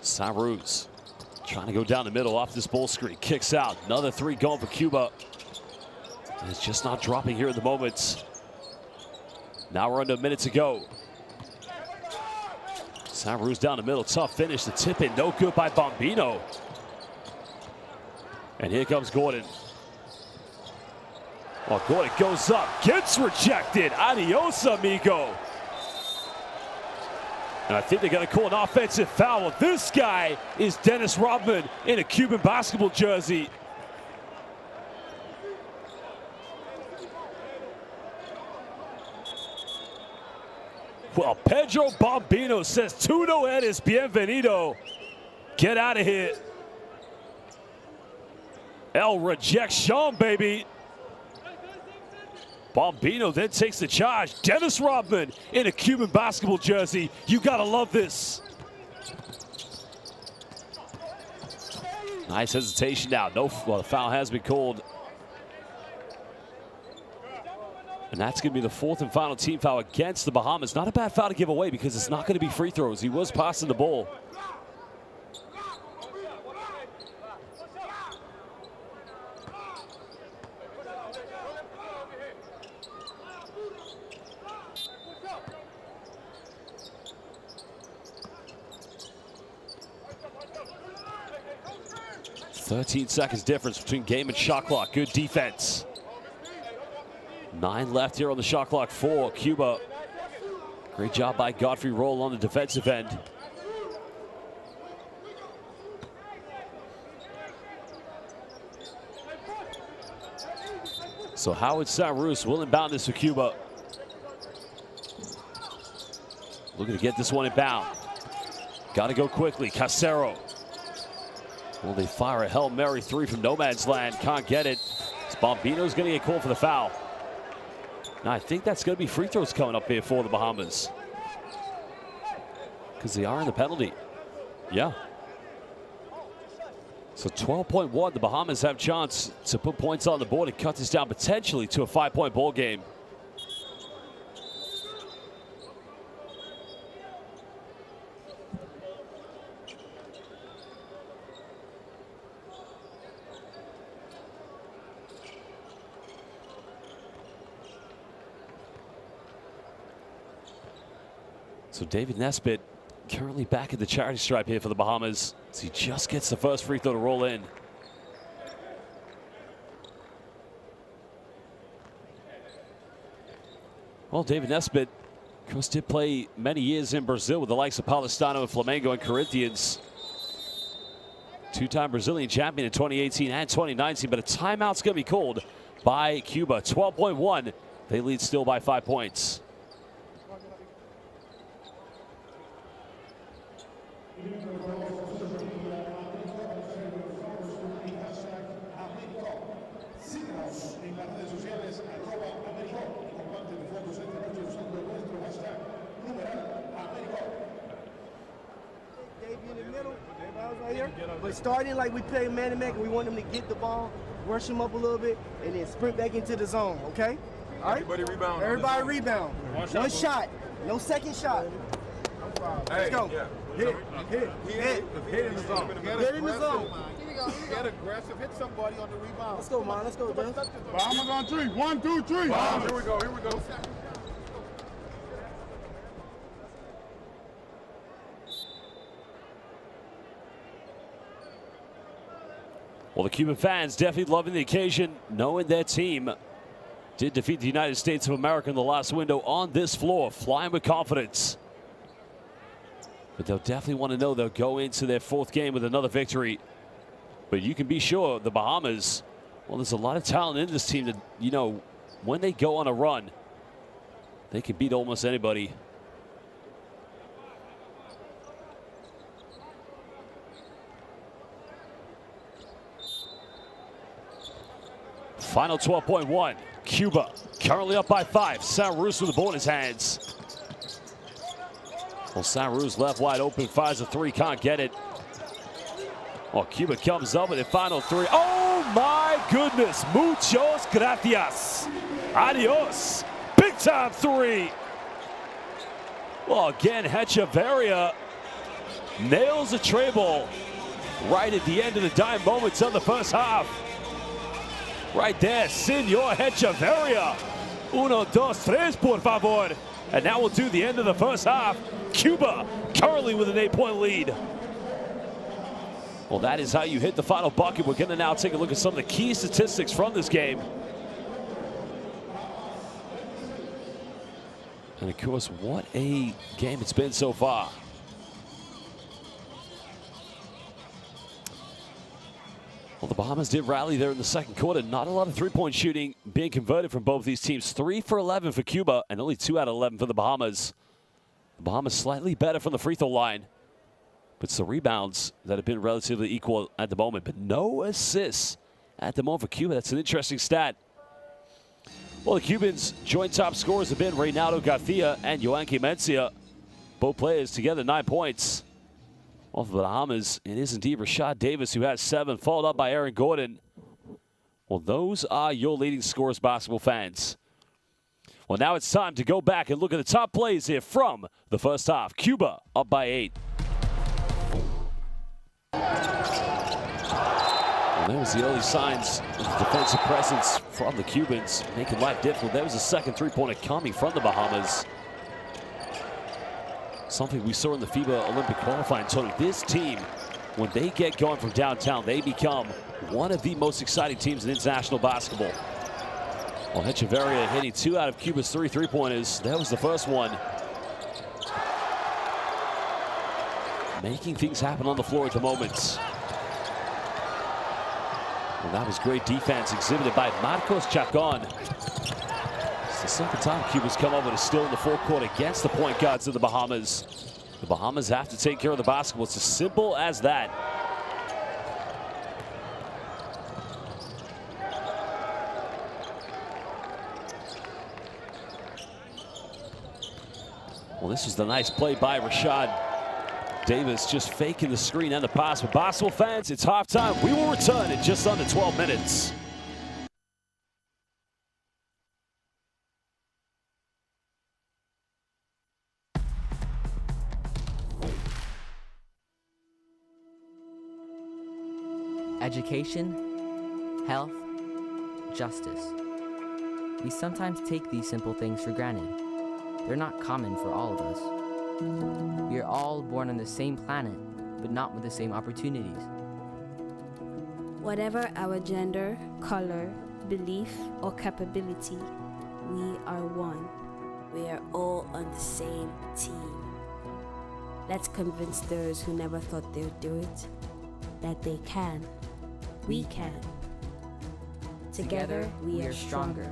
Sanruz trying to go down the middle off this ball screen. Kicks out. Another 3 going for Cuba. And it's just not dropping here at the moment. Now we're under a minute to go. Samaruz down the middle, tough finish. The tip in, no good by Bombino. And here comes Gordon. Oh, Gordon goes up, gets rejected. Adios, amigo. And I think they're going to call an offensive foul. This guy is Dennis Rodman in a Cuban basketball jersey. Well, Pedro Bombino says, "Tu no eres bienvenido." Get out of here. El rejection, baby. Bombino then takes the charge. Dennis Rodman in a Cuban basketball jersey. You gotta love this. Nice hesitation now. No, well, the foul has been called. And that's going to be the fourth and final team foul against the Bahamas. Not a bad foul to give away because it's not going to be free throws. He was passing the ball. "13 seconds difference between game and shot clock." Good defense. 9 left here on the shot clock for Cuba. Great job by Godfrey Roll on the defensive end. So Howard Samaruz will inbound this for Cuba. Looking to get this one inbound. Got to go quickly. Casero. Will they fire a Hail Mary 3 from no man's land? Can't get it. Bombino's going to get called for the foul. Now I think that's going to be free throws coming up here for the Bahamas, because they are in the penalty. Yeah. So 12.1, the Bahamas have a chance to put points on the board and cut this down potentially to a 5-point ball game. So David Nesbitt currently back at the charity stripe here for the Bahamas, as he just gets the first free throw to roll in. Well, David Nesbitt, of course, did play many years in Brazil with the likes of Palestino and Flamengo and Corinthians. Two-time Brazilian champion in 2018 and 2019, but a timeout's going to be called by Cuba. 12.1, they lead still by 5 points. But starting like we play man-to-man, we want them to get the ball, rush them up a little bit, and then sprint back into the zone, okay? All right? Everybody rebound. Everybody rebound. One shot. No second shot. Let's go. Yeah. Hit in the zone. Hit in the zone. Get aggressive, hit somebody on the rebound. Let's go, man. Let's go, man. Bahamas on 3. 1, 2, 3. Here we go. Here we go. Well, the Cuban fans definitely loving the occasion, knowing their team did defeat the United States of America in the last window on this floor, flying with confidence. But they'll definitely want to know they'll go into their fourth game with another victory. But you can be sure the Bahamas, well, there's a lot of talent in this team that, you know, when they go on a run, they can beat almost anybody. Final 12.1. Cuba currently up by 5. Samaruz with the ball in his hands. Well, Samaruz left wide open, fires a 3, can't get it. Well, Cuba comes up with a final 3. Oh my goodness, muchos gracias. Adios, big time 3. Well, again, Hechavarria nails a tray ball right at the end of the dime moments of the first half. Right there, Senor Hechavarria Uno, dos, tres, por favor. And now we'll do the end of the first half. Cuba currently with an 8-point lead. Well, that is how you hit the final bucket. We're going to now take a look at some of the key statistics from this game. And of course, what a game it's been so far. Well, the Bahamas did rally there in the second quarter. Not a lot of three-point shooting being converted from both these teams. 3 for 11 for Cuba and only 2 out of 11 for the Bahamas. The Bahamas slightly better from the free throw line. But it's the rebounds that have been relatively equal at the moment. But no assists at the moment for Cuba. That's an interesting stat. Well, the Cubans' joint top scorers have been Reynaldo Garcia and Yoanqui Mencia. Both players together 9 points. Well, for the Bahamas, it is indeed Rashad Davis who has 7, followed up by Aaron Gordon. Well, those are your leading scorers, basketball fans. Well, now it's time to go back and look at the top plays here from the first half. Cuba up by 8. Well, there was the early signs of defensive presence from the Cubans, making life difficult. There was a second three-pointer coming from the Bahamas. Something we saw in the FIBA Olympic qualifying tournament. This team, when they get going from downtown, they become one of the most exciting teams in international basketball. Well, Echeverria hitting 2 out of Cuba's 3 three-pointers. That was the first one. Making things happen on the floor at the moment. Well, that was great defense exhibited by Marcos Chacon. It's the second time Cuba's come up with a steal in the forecourt against the point guards of the Bahamas. The Bahamas have to take care of the basketball. It's as simple as that. Well, this is the nice play by Rashad Davis, just faking the screen and the pass. For basketball fans, it's halftime. We will return in just under 12 minutes. Education, health, justice. We sometimes take these simple things for granted. They're not common for all of us. We are all born on the same planet, but not with the same opportunities. Whatever our gender, color, belief, or capability, we are one. We are all on the same team. Let's convince those who never thought they'd do it that they can. We can. Together, we are stronger.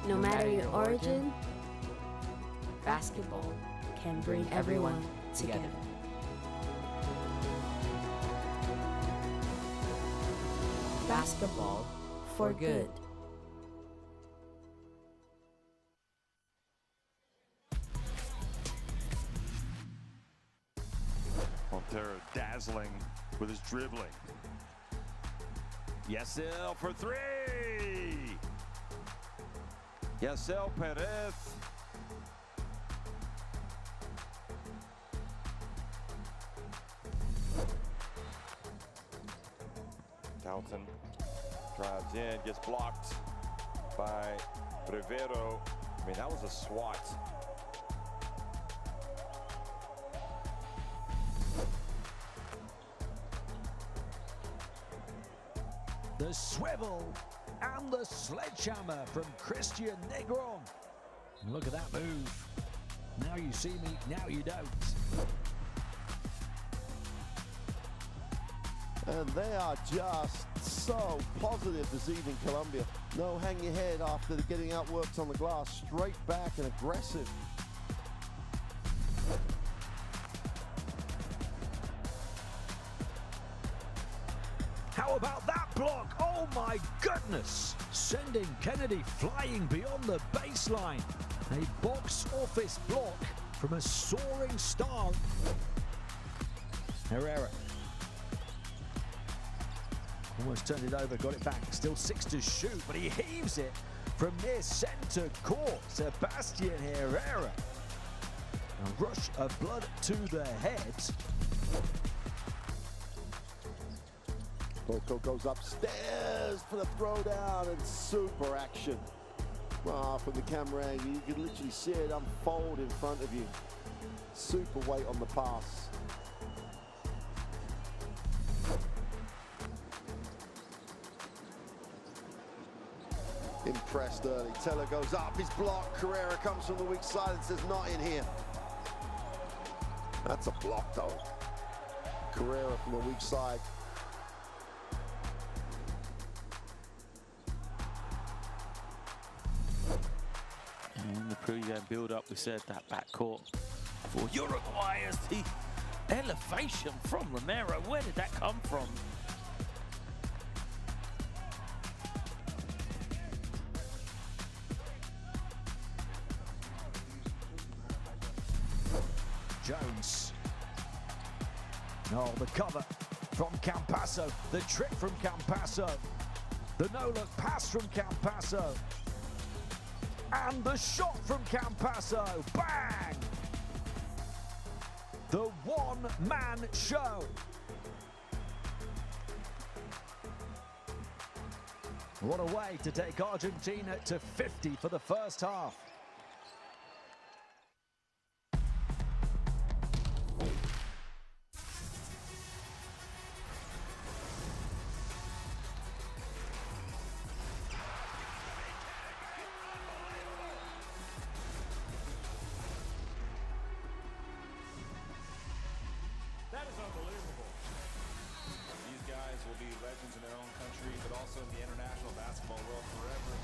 No matter your origin, basketball can bring everyone together. Basketball for good. Montero dazzling with his dribbling. Yasel for 3. Yasel Perez. Dalton drives in, gets blocked by Rivero. I mean, that was a swat. The swivel and the sledgehammer from Christian Negron. Look at that move. Now you see me, now you don't. And they are just so positive this evening, Colombia. No hang your head after getting outworked on the glass. Straight back and aggressive. How about that block? Oh my goodness! Sending Kennedy flying beyond the baseline. A box office block from a soaring star. Herrera. Almost turned it over, got it back. Still 6 to shoot, but he heaves it from near center court. Sebastian Herrera. A rush of blood to the head. Boko goes upstairs for the throwdown and super action. From the camera angle, you can literally see it unfold in front of you. Super weight on the pass. Impressed early. Teller goes up, his block. Carrera comes from the weak side and says, not in here. That's a block though. Carrera from the weak side. In the pre-game build-up, we said that backcourt for Uruguay as the elevation from Romero. Where did that come from? Jones. Oh, the cover from Campasso. The trick from Campasso. The no-look pass from Campasso. And the shot from Campasso. Bang! The one-man show. What a way to take Argentina to 50 for the first half. That is unbelievable. These guys will be legends in their own country, but also in the international basketball world forever.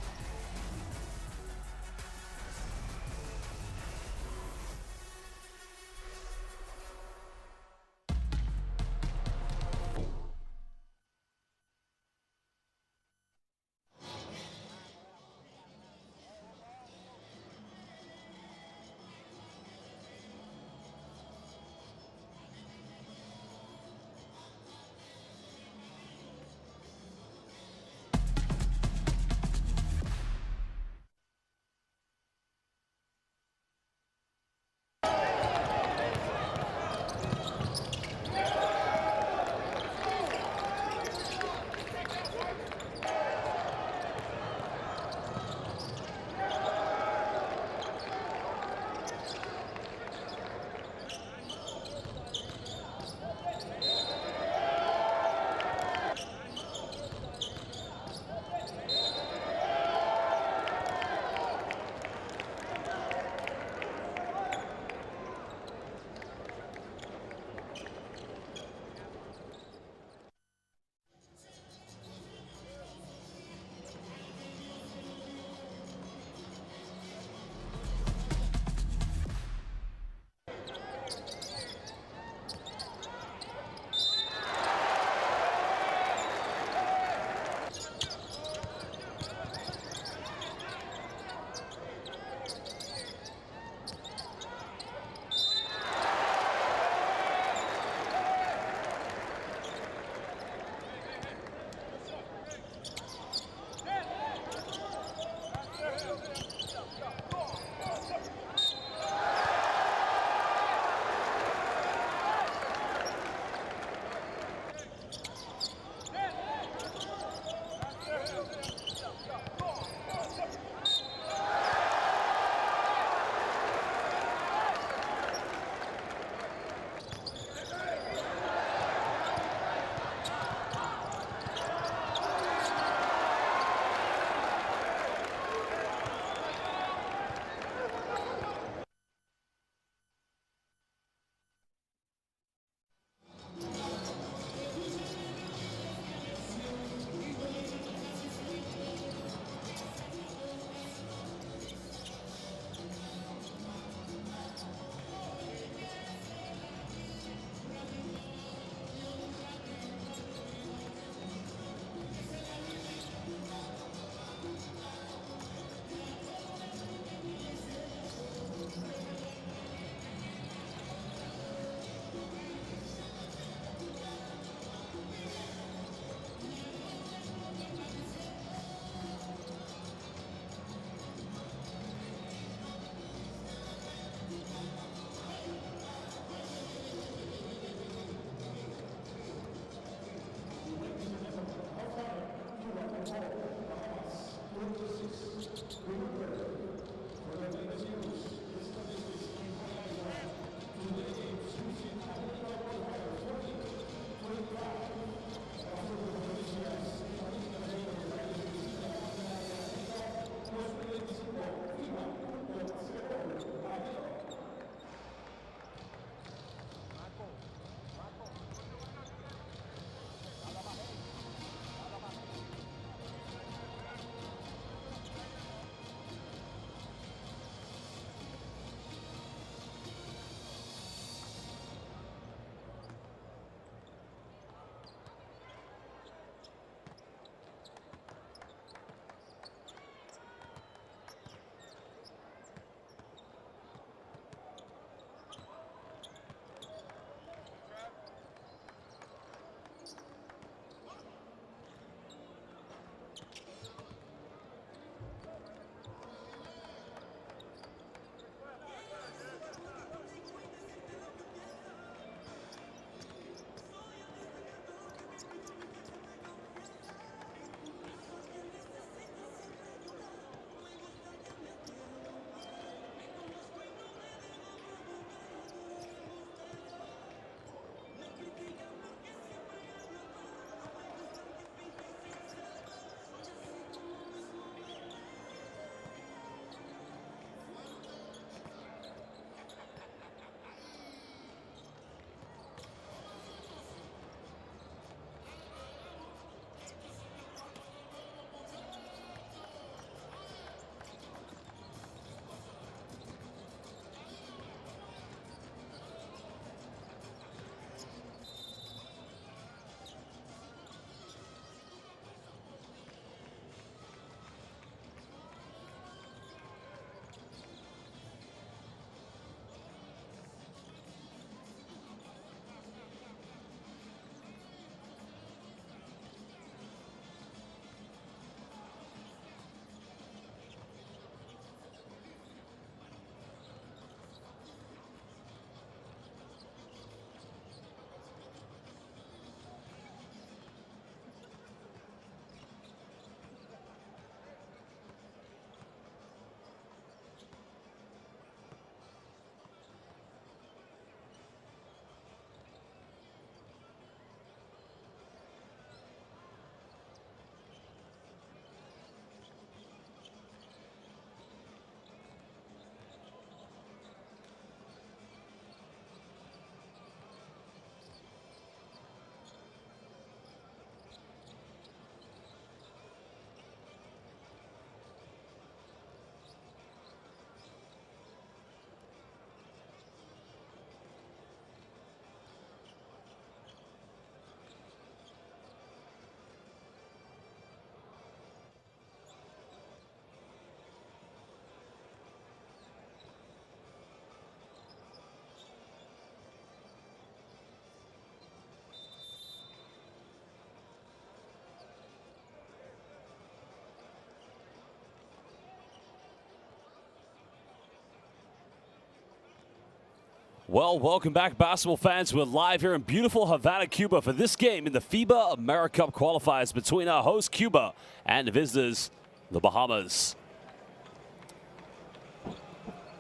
Well, welcome back, basketball fans. We're live here in beautiful Havana, Cuba for this game in the FIBA AmeriCup qualifiers between our host, Cuba, and the visitors, the Bahamas.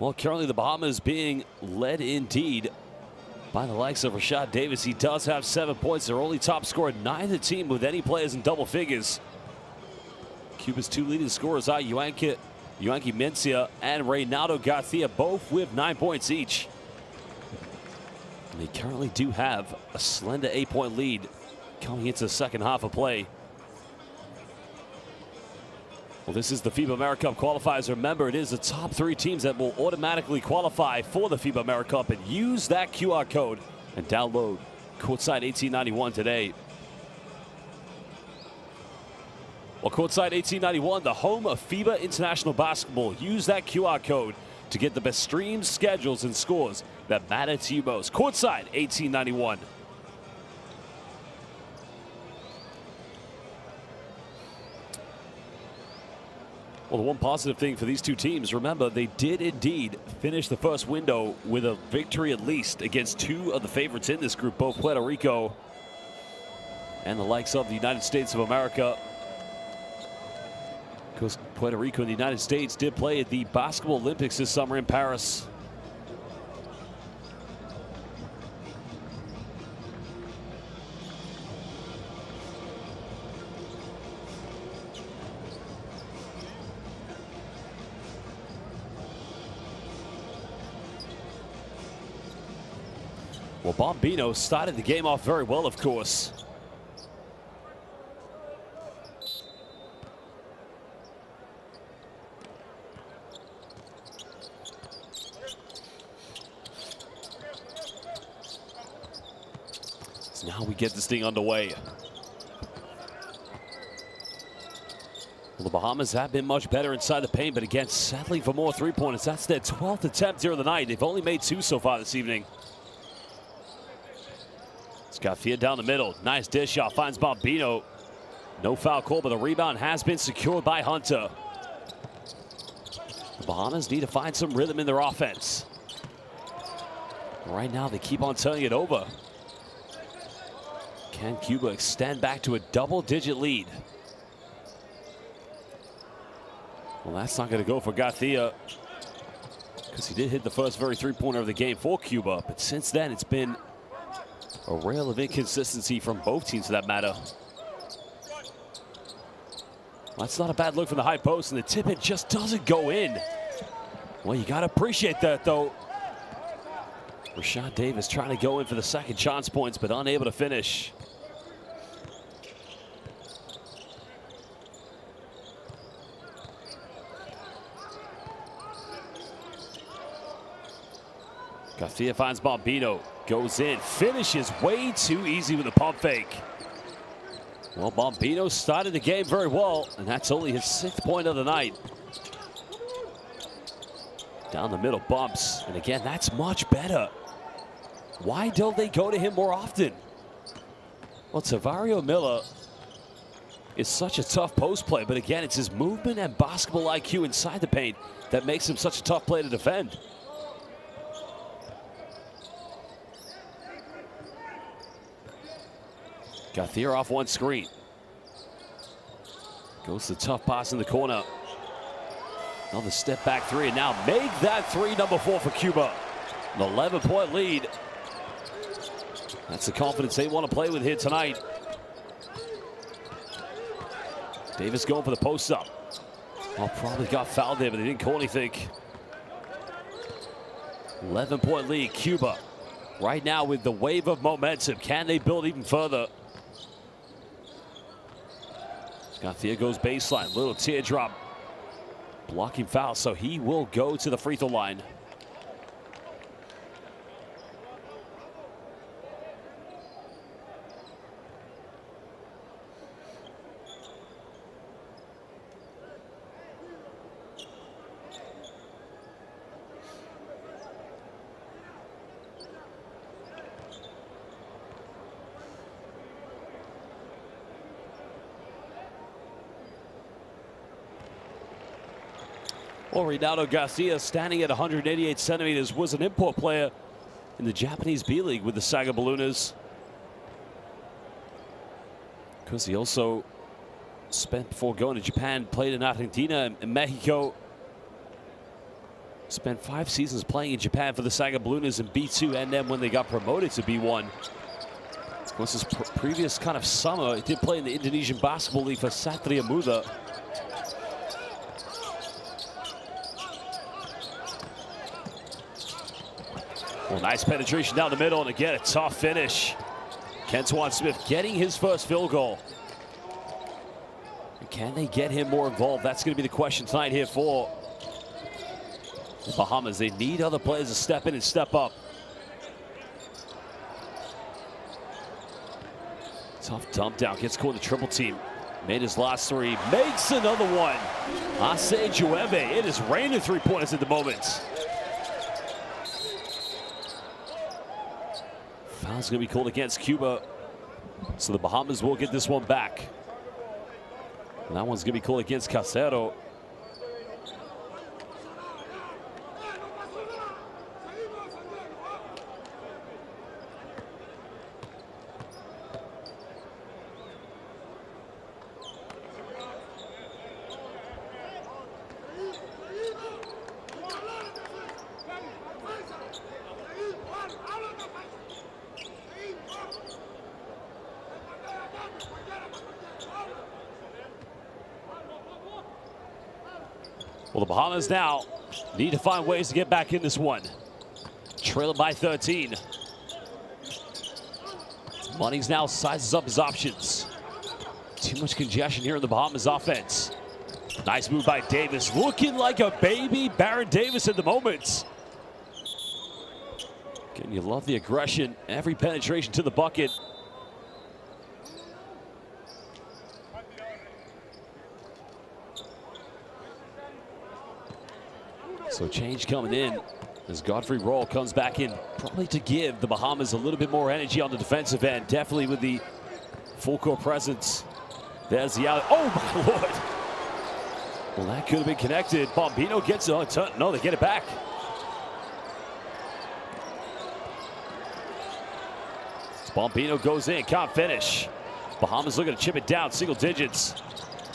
Well, currently the Bahamas being led indeed by the likes of Rashad Davis. He does have 7 points. Their only top scorer, neither team with any players in double figures. Cuba's 2 leading scorers are Yuanqui Mencia and Reynaldo Garcia, both with 9 points each. They currently do have a slender 8-point lead coming into the second half of play. Well, this is the FIBA AmeriCup qualifiers. Remember, it is the top 3 teams that will automatically qualify for the FIBA AmeriCup, and use that QR code and download Courtside 1891 today. Well, Courtside 1891, the home of FIBA International Basketball. Use that QR code to get the best streams, schedules, and scores that matter to you most. Courtside 1891. Well, the one positive thing for these 2 teams, remember, they did indeed finish the first window with a victory at least against 2 of the favorites in this group, both Puerto Rico and the likes of the United States of America. Because Puerto Rico and the United States did play at the Basketball Olympics this summer in Paris. Well, Bombino started the game off very well, of course. So now we get this thing underway. Well, the Bahamas have been much better inside the paint, but again, settling for more 3-pointers. That's their 12th attempt here of the night. They've only made 2 so far this evening. Garcia down the middle. Nice dish out. Finds Bombino. No foul call, but the rebound has been secured by Hunter. The Bahamas need to find some rhythm in their offense. Right now, they keep on turning it over. Can Cuba extend back to a double-digit lead? Well, that's not going to go for Garcia, because he did hit the first very 3-pointer of the game for Cuba. But since then, it's been a rail of inconsistency from both teams, for that matter. Well, that's not a bad look from the high post, and the tip-in just doesn't go in. Well, you got to appreciate that, though. Rashad Davis trying to go in for the second chance points, but unable to finish. Garcia finds Bombino. Goes in, finishes way too easy with a pump fake. Well, Bombino started the game very well, and that's only his 6th point of the night. Down the middle, bumps, and again, that's much better. Why don't they go to him more often? Well, Tavario Miller is such a tough post play, but again, it's his movement and basketball IQ inside the paint that makes him such a tough play to defend. Garcia off one screen. Goes to the tough pass in the corner. Another step back 3, and now make that 3, number 4 for Cuba. An 11-point lead. That's the confidence they want to play with here tonight. Davis going for the post up. Oh, probably got fouled there, but they didn't call anything. 11-point lead, Cuba. Right now with the wave of momentum. Can they build even further? Garcia goes baseline, little teardrop. Blocking foul, so he will go to the free throw line. Well, Reynaldo Garcia, standing at 188 centimeters, was an import player in the Japanese B-League with the Saga Ballooners. Because he also spent, before going to Japan, played in Argentina and Mexico. Spent 5 seasons playing in Japan for the Saga Ballooners in B2, and then when they got promoted to B1. Of course, his previous kind of summer, he did play in the Indonesian Basketball League for Satria Muda. Well, nice penetration down the middle, and again, a tough finish. Kentuan Smith getting his first field goal. Can they get him more involved? That's going to be the question tonight here for the Bahamas. They need other players to step in and step up. Tough dump down, gets caught in the triple team. Made his last 3, makes another one. Ase Jueve, it is raining 3-pointers at the moment. Foul's going to be called against Cuba, so the Bahamas will get this one back. And that one's going to be called against Casero. Well, the Bahamas now need to find ways to get back in this one. Trailing by 13. Munnings now sizes up his options. Too much congestion here in the Bahamas offense. Nice move by Davis. Looking like a baby Baron Davis at the moment. Again, you love the aggression. Every penetration to the bucket. So change coming in as Godfrey Roll comes back in, probably to give the Bahamas a little bit more energy on the defensive end. Definitely with the full court presence. There's the out. Oh my Lord. Well, that could have been connected. Bombino gets it. No, they get it back. Bombino goes in, can't finish. Bahamas looking to chip it down, single digits.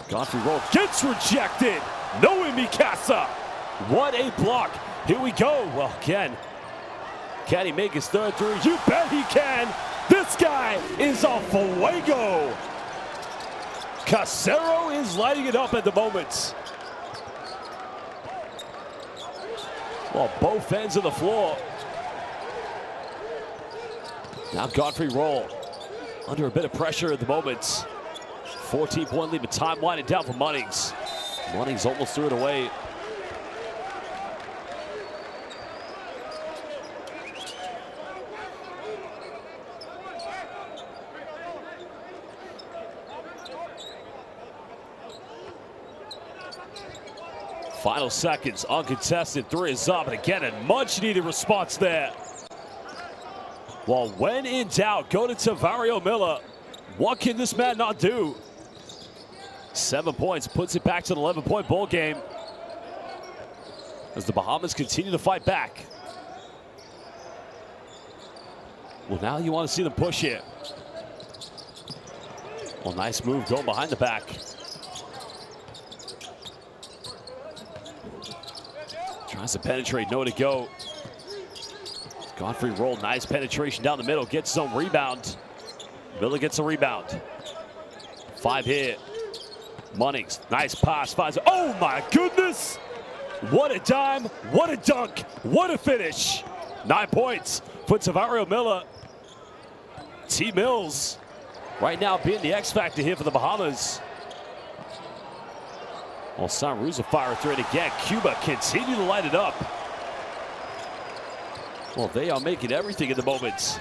Godfrey Roll gets rejected. No Mikasa. What a block. Here we go. Well, again, can he make his third three? You bet he can. This guy is a fuego. Casero is lighting it up at the moment. Well, both ends of the floor. Now Godfrey Roll under a bit of pressure at the moment. 14-point lead, but time winding down for Munnings. Munnings almost threw it away. Final seconds, uncontested, 3 is up, and again, a much-needed response there. Well, when in doubt, go to Tavario Miller. What can this man not do? 7 points, puts it back to an 11-point ball game as the Bahamas continue to fight back. Well, now you want to see them push it. Well, nice move going behind the back. Tries to penetrate, nowhere to go. Godfrey Roll, nice penetration down the middle, gets his own rebound. Miller gets a rebound. 5 here. Munnings, nice pass, finds, oh my goodness! What a dime, what a dunk, what a finish. 9 points for Tavario Miller. T. Mills, right now being the X factor here for the Bahamas. Well, Sanruza fire through it again. Cuba continue to light it up. Well, they are making everything at the moment.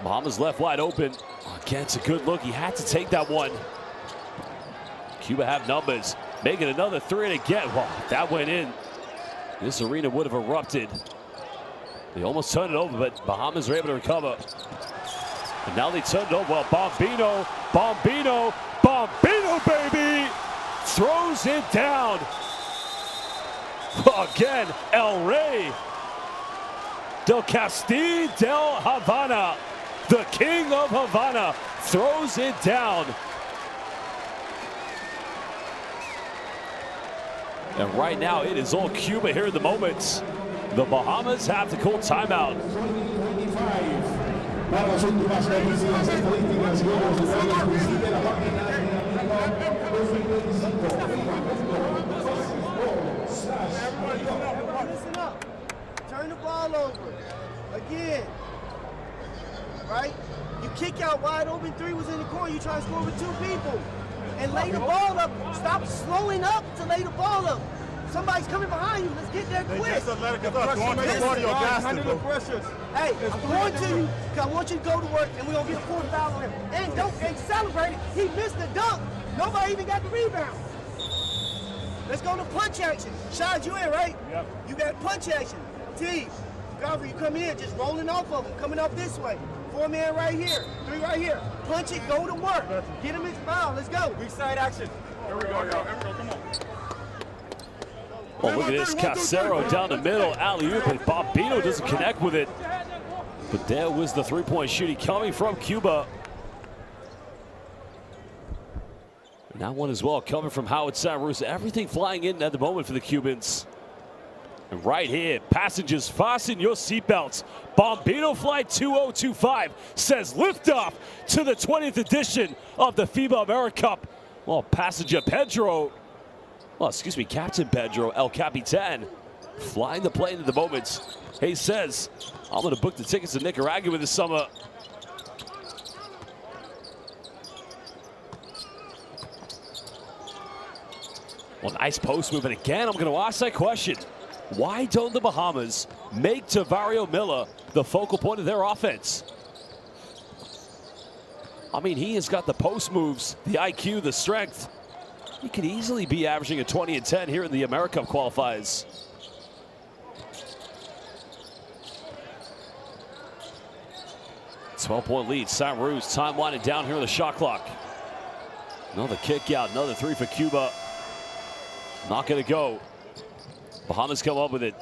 Bahamas left wide open. Again, it's a good look. He had to take that one. Cuba have numbers. Making another 3, and again, well, that went in. This arena would have erupted. They almost turned it over, but Bahamas are able to recover. And now they turned it over. Well, Bombino, baby! Throws it down. Again, El Rey. Del Castillo del Havana, the king of Havana, throws it down. And right now it is all Cuba here in the moment. The Bahamas have to call timeout. Listen up. Turn the ball over. Again. Right? You kick out wide open, 3 was in the corner. You try to score with 2 people. And lay the ball up. Stop slowing up to lay the ball up. Somebody's coming behind you. Let's get there quick. Handle the pressures. Hey, I'm going to you because I want you to go to work and we're going to get a 4th foul on him. And celebrate it. He missed the dunk. Nobody even got the rebound. Let's go to punch action. Shad, you in, right? Yep. You got punch action. T, Godfrey, you coming in, just rolling off of him, coming up this way. 4-man right here, 3 right here. Punch it, go to work. Get him his foul, let's go. Weak side action. Here we go, come on. Oh, look at this, Casero down the middle, alley-oop, and Bombino doesn't connect with it. But there was the 3-point shooting coming from Cuba. And that one as well coming from Howard Sanrus. Everything flying in at the moment for the Cubans. And right here, passengers, fasten your seatbelts. Bombino Flight 2025 says liftoff to the 20th edition of the FIBA AmeriCup. Well, passenger Pedro, Captain Pedro El Capitan, flying the plane at the moment. He says, I'm going to book the tickets to Nicaragua this summer. Well, nice post move, and again, I'm going to ask that question. Why don't the Bahamas make Tavario Miller the focal point of their offense? I mean, he has got the post moves, the IQ, the strength. He could easily be averaging a 20 and 10 here in the AmeriCup qualifiers. $12-point lead, Sanrus, time winding down here on the shot clock. Another kick out, another 3 for Cuba. Not gonna go. Bahamas come up with it.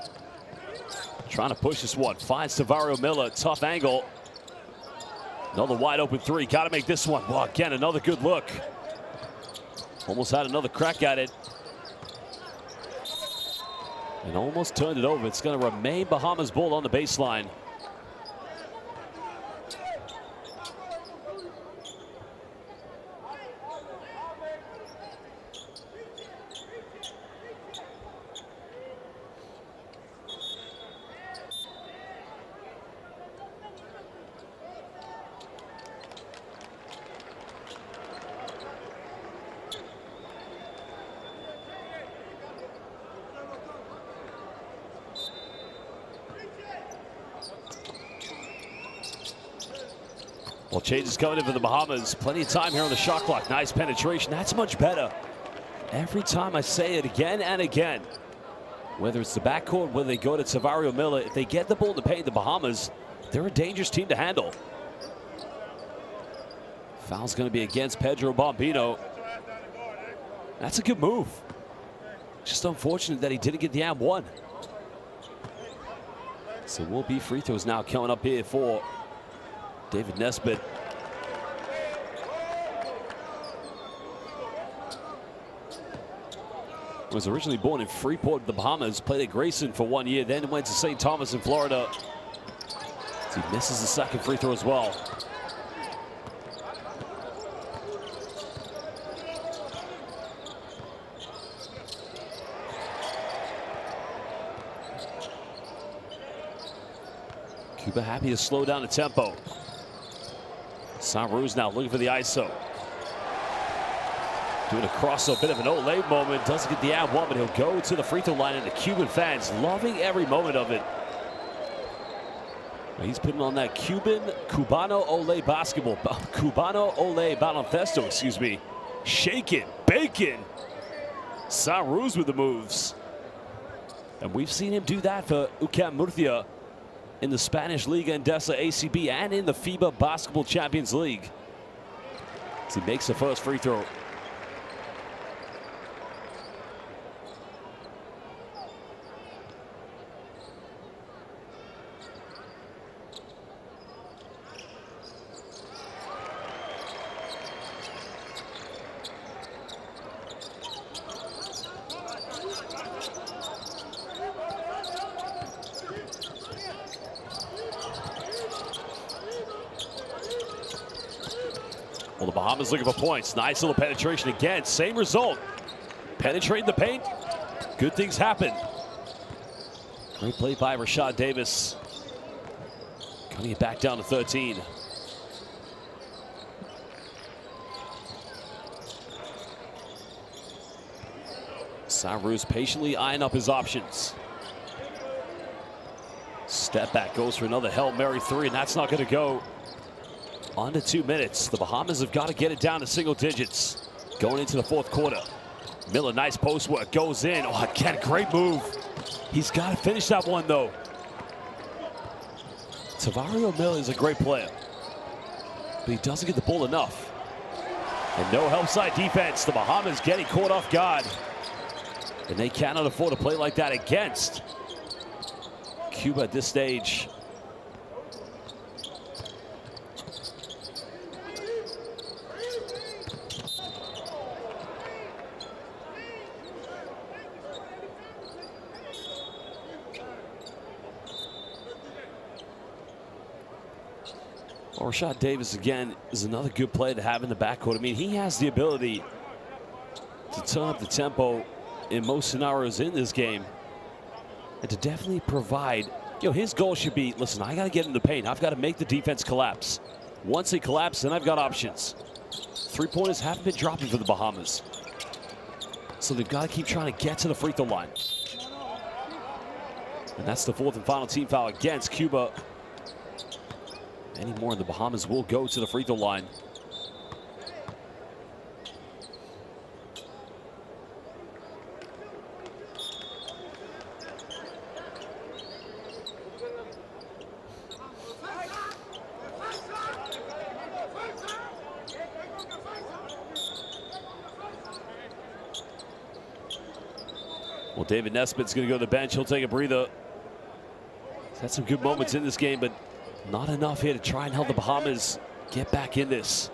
Trying to push this one. Finds Tavario Miller. Tough angle. Another wide open 3. Got to make this one. Well, again, another good look. Almost had another crack at it. And almost turned it over. It's going to remain Bahamas ball on the baseline. Well, changes coming in for the Bahamas. Plenty of time here on the shot clock. Nice penetration. That's much better. Every time I say it again and again, whether it's the backcourt, whether they go to Tavario Miller, if they get the ball in the paint, the Bahamas, they're a dangerous team to handle. Foul's going to be against Pedro Bombino. That's a good move. Just unfortunate that he didn't get the and one. So will be free throws now coming up here for David Nesbitt. Was originally born in Freeport, the Bahamas, played at Grayson for 1 year, then went to St. Thomas in Florida. He misses the second free throw as well. Cuba happy to slow down the tempo. Sanrus now looking for the ISO. Doing a crossover, bit of an Olay moment. Doesn't get the and one, but he'll go to the free throw line, and the Cuban fans loving every moment of it. He's putting on that Cubano Olay basketball. Cubano Olay baloncesto, excuse me. Shaking, baking. Sanrus with the moves. And we've seen him do that for UCAM Murcia in the Spanish Liga Endesa ACB and in the FIBA Basketball Champions League. As he makes the first free throw. Well, the Bahamas looking for points. Nice little penetration again. Same result. Penetrating the paint. Good things happen. Great play by Rashad Davis. Cutting it back down to 13. Savarus patiently eyeing up his options. Step back, goes for another Hail Mary three, and that's not going to go. Under 2 minutes. The Bahamas have got to get it down to single digits going into the fourth quarter. Miller, nice post work, goes in. Oh, again, great move. He's got to finish that one, though. Tavario Miller is a great player, but he doesn't get the ball enough. And no help side defense. The Bahamas getting caught off guard. And they cannot afford to play like that against Cuba at this stage. Well, Rashad Davis, again, is another good player to have in the backcourt. I mean, he has the ability to turn up the tempo in most scenarios in this game and to definitely provide, his goal should be, listen, I got to get in the paint. I've got to make the defense collapse. Once they collapse, then I've got options. Three-pointers haven't been dropping for the Bahamas, so they've got to keep trying to get to the free throw line. And that's the fourth and final team foul against Cuba. Any more, the Bahamas will go to the free throw line. Well, David Nesbitt's going to go to the bench. He'll take a breather. He's had some good moments in this game, but not enough here to try and help the Bahamas get back in this.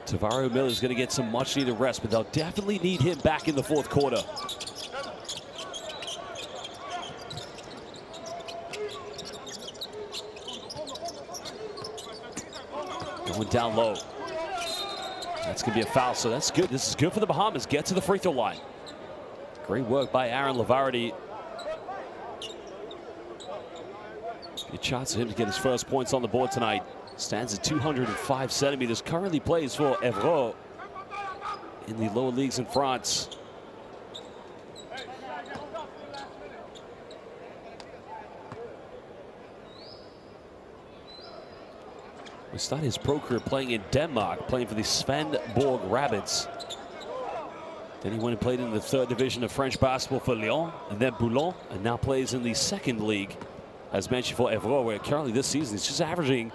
Tavario Miller is going to get some much needed rest, but they'll definitely need him back in the fourth quarter. Going down low. That's going to be a foul, so that's good. This is good for the Bahamas. Get to the free throw line. Great work by Aaron Lavardi. Good chance for him to get his first points on the board tonight. Stands at 205 centimeters. Currently plays for Évreux in the lower leagues in France. He started his pro career playing in Denmark, playing for the Svendborg Rabbits. Then he went and played in the third division of French basketball for Lyon, and then Boulogne, and now plays in the second league, as mentioned, for Évreux, where currently this season he's just averaging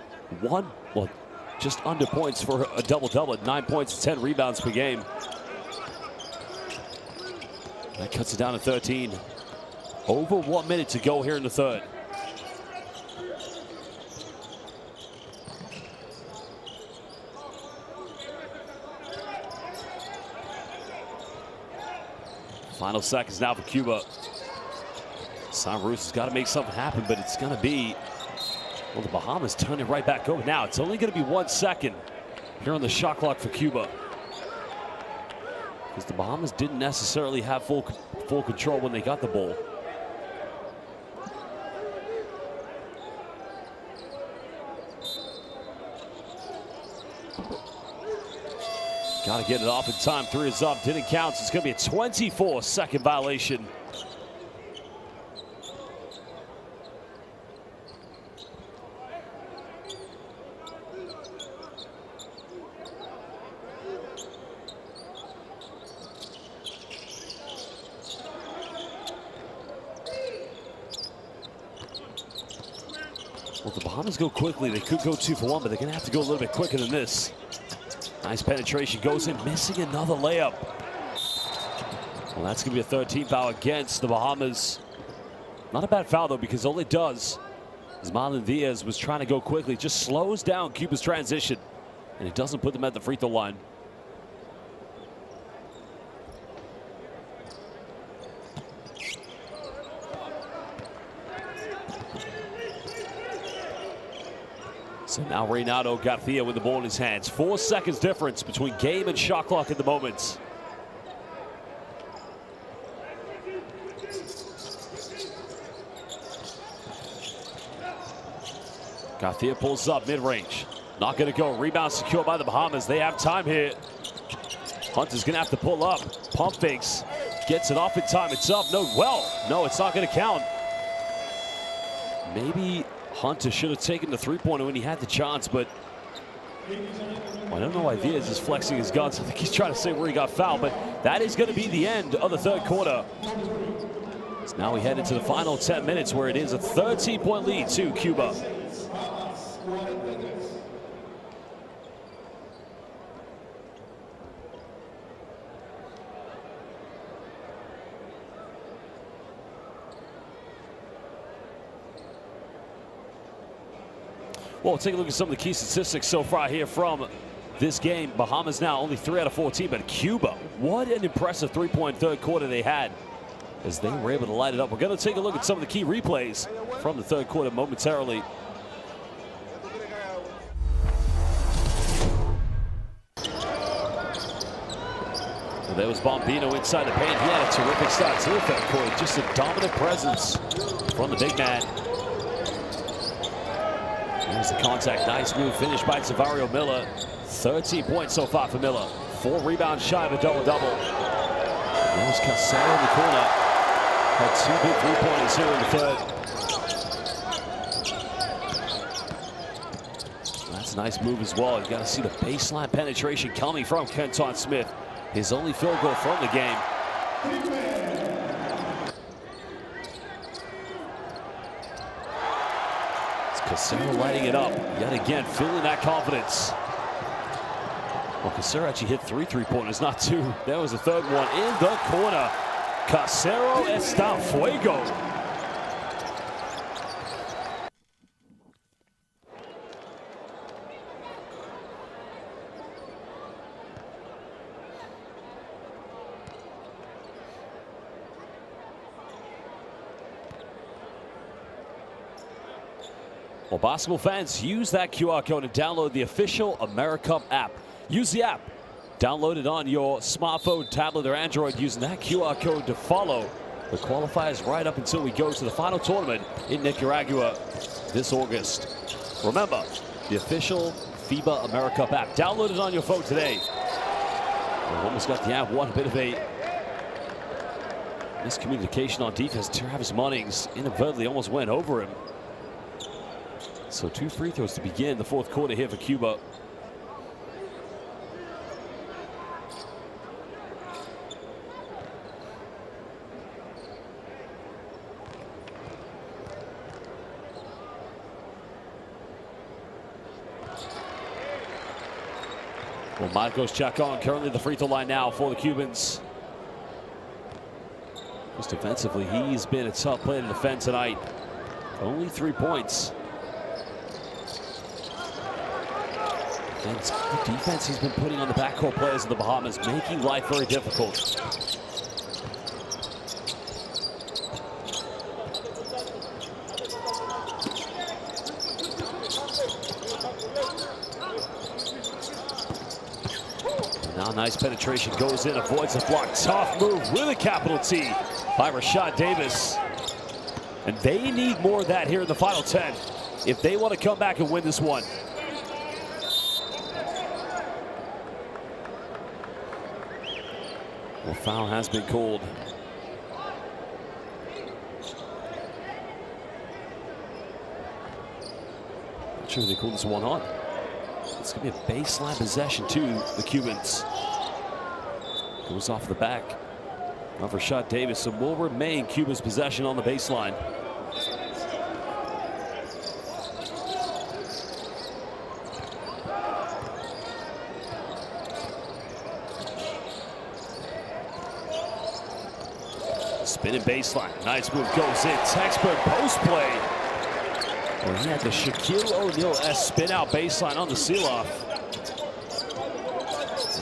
just under points for a double-double at 9 points and 10 rebounds per game. That cuts it down to 13. Over 1 minute to go here in the third. Final seconds now for Cuba. Savarus has got to make something happen, but it's going to be, well, the Bahamas turn it right back over. Now it's only going to be 1 second here on the shot clock for Cuba, because the Bahamas didn't necessarily have full control when they got the ball. Got to get it off in time. Three is up, didn't count, so it's going to be a 24-second violation. Well, the Bahamas go quickly. They could go 2 for 1, but they're going to have to go a little bit quicker than this. Nice penetration, goes in, missing another layup. Well, that's going to be a third team foul against the Bahamas. Not a bad foul, though, because all it does is Marlon Diaz was trying to go quickly. It just slows down Cuba's transition, and it doesn't put them at the free throw line. So now Renato Garcia with the ball in his hands. 4 seconds difference between game and shot clock at the moment. Garcia pulls up mid-range. Not going to go. Rebound secured by the Bahamas. They have time here. Hunter's going to have to pull up. Pump fakes. Gets it off in time. It's up. No, it's not going to count. Maybe Hunter should have taken the three-pointer when he had the chance, but I don't know why Diaz is flexing his guns. I think he's trying to say where he got fouled, but that is going to be the end of the third quarter. So now we head into the final 10 minutes where it is a 13-point lead to Cuba. Well, take a look at some of the key statistics so far here from this game. Bahamas now only 3 out of 14, but Cuba, what an impressive three-point third quarter they had as they were able to light it up. We're going to take a look at some of the key replays from the third quarter momentarily. So there was Bombino inside the paint. He had a terrific start to the third quarter. Just a dominant presence from the big man. Here's the contact. Nice move. Finished by Tavario Miller. 13 points so far for Miller. 4 rebounds shy of a double-double. There's Casero in the corner. Had 2 big three-pointers here in the third. That's a nice move as well. You got to see the baseline penetration coming from Kenton Smith. His only field goal from the game. Casero lighting it up yet again, feeling that confidence. Well, Casero actually hit 3 three-pointers, not 2. That was the third one in the corner. Casero está fuego. Well, basketball fans, use that QR code and download the official AmeriCup app. Use the app. Download it on your smartphone, tablet, or Android using that QR code to follow the qualifiers right up until we go to the final tournament in Nicaragua this August. Remember, the official FIBA AmeriCup app. Download it on your phone today. We almost got the app. One bit of a miscommunication on defense. Travis Munnings inadvertently almost went over him. So 2 free throws to begin the fourth quarter here for Cuba. Well, Marcos Chacon currently the free throw line now for the Cubans. Just defensively, he's been a tough player to defend tonight. Only 3 points. And it's the defense he's been putting on the backcourt players of the Bahamas, making life very difficult. Now nice penetration, goes in, avoids the block. Tough move with a capital T by Rashad Davis. And they need more of that here in the final 10 if they want to come back and win this one. Well, foul has been called. Not sure if they called this one on. It's going to be a baseline possession to the Cubans. Goes off the back of Rashad Davis, so will remain Cuba's possession on the baseline. Spinning baseline, nice move, goes in, textbook post play. Well, he had the Shaquille O'Neal-esque spin out baseline on the seal off. At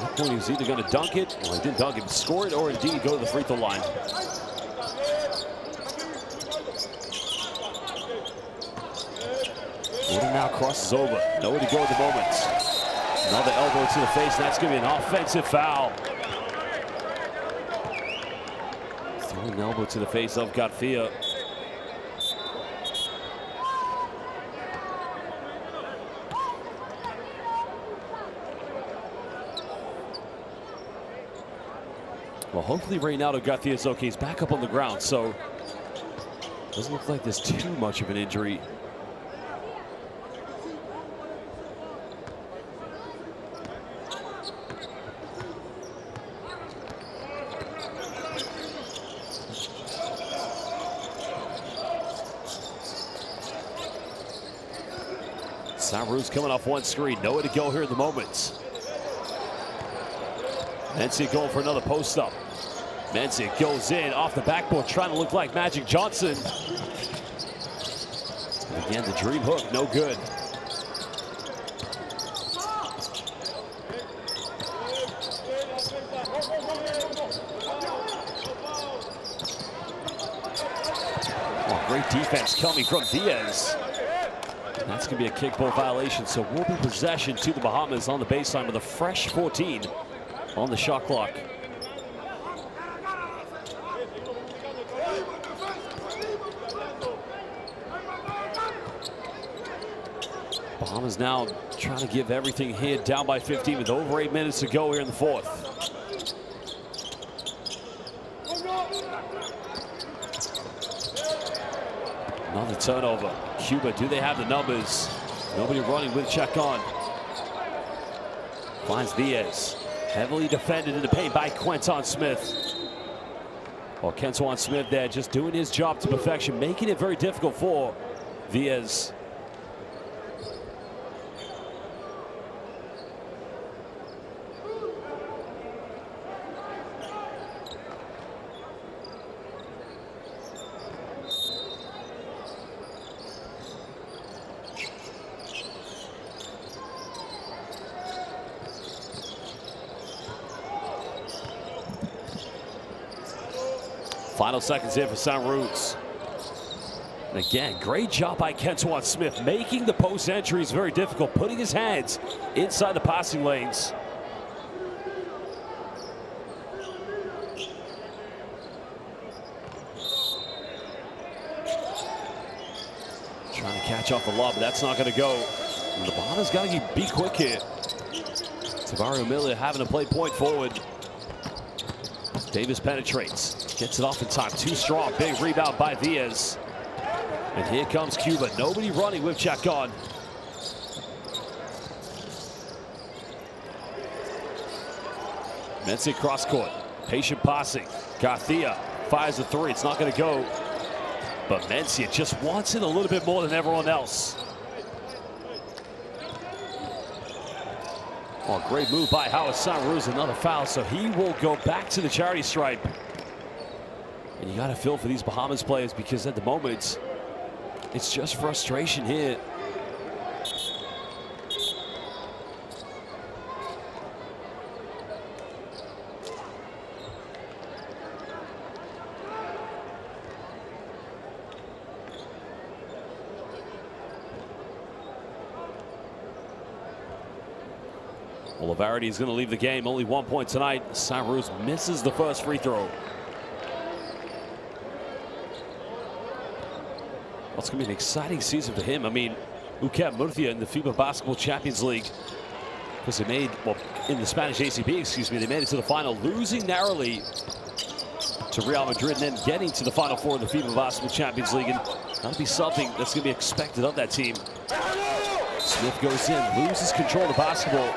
that point, he was either going to dunk it, well, he didn't dunk it, score it, or indeed go to the free throw line. Gordon now crosses over. Nowhere to go at the moment. Another elbow to the face, and that's going to be an offensive foul. Throwing an elbow to the face of Garcia. Well, hopefully Reynaldo Garcia is okay. He's back up on the ground, so doesn't look like there's too much of an injury. Sanruz coming off one screen. Nowhere to go here in the moment. Mencic going for another post-up. Mencic goes in off the backboard, trying to look like Magic Johnson. And again, the dream hook, no good. Oh, great defense coming from Diaz. That's going to be a kickball violation, so we'll be possession to the Bahamas on the baseline with a fresh 14 on the shot clock. Bahamas now trying to give everything here, down by 15 with over 8 minutes to go here in the fourth. Another turnover. Cuba, do they have the numbers? Nobody running with check on. Finds Diaz. Heavily defended in the paint by Quentin Smith. Well, Quentin Smith there just doing his job to perfection, making it very difficult for Diaz. Final seconds here for Sanruz. And again, great job by Quentin Smith, making the post entries very difficult, putting his hands inside the passing lanes. Trying to catch off the lob, but that's not going to go. And the Bahamas got to be quick here. Tavario Miller having to play point forward. Davis penetrates, gets it off in time. Too strong, big rebound by Diaz. And here comes Cuba. Nobody running with check on. Mencic cross court, patient passing. Garcia fires a three. It's not going to go. But Mencic just wants it a little bit more than everyone else. Oh, great move by Howard Sanruz, another foul, so he will go back to the charity stripe. And you got to feel for these Bahamas players because at the moment, it's just frustration here. Olivarity is going to leave the game. Only 1 point tonight. Sanruz misses the first free throw. Well, it's going to be an exciting season for him. I mean, UCAP Murcia in the FIBA Basketball Champions League, because they made, well, in the Spanish ACB, excuse me, they made it to the final, losing narrowly to Real Madrid, and then getting to the Final Four of the FIBA Basketball Champions League. And that'll be something that's going to be expected of that team. Smith goes in, loses control of the basketball.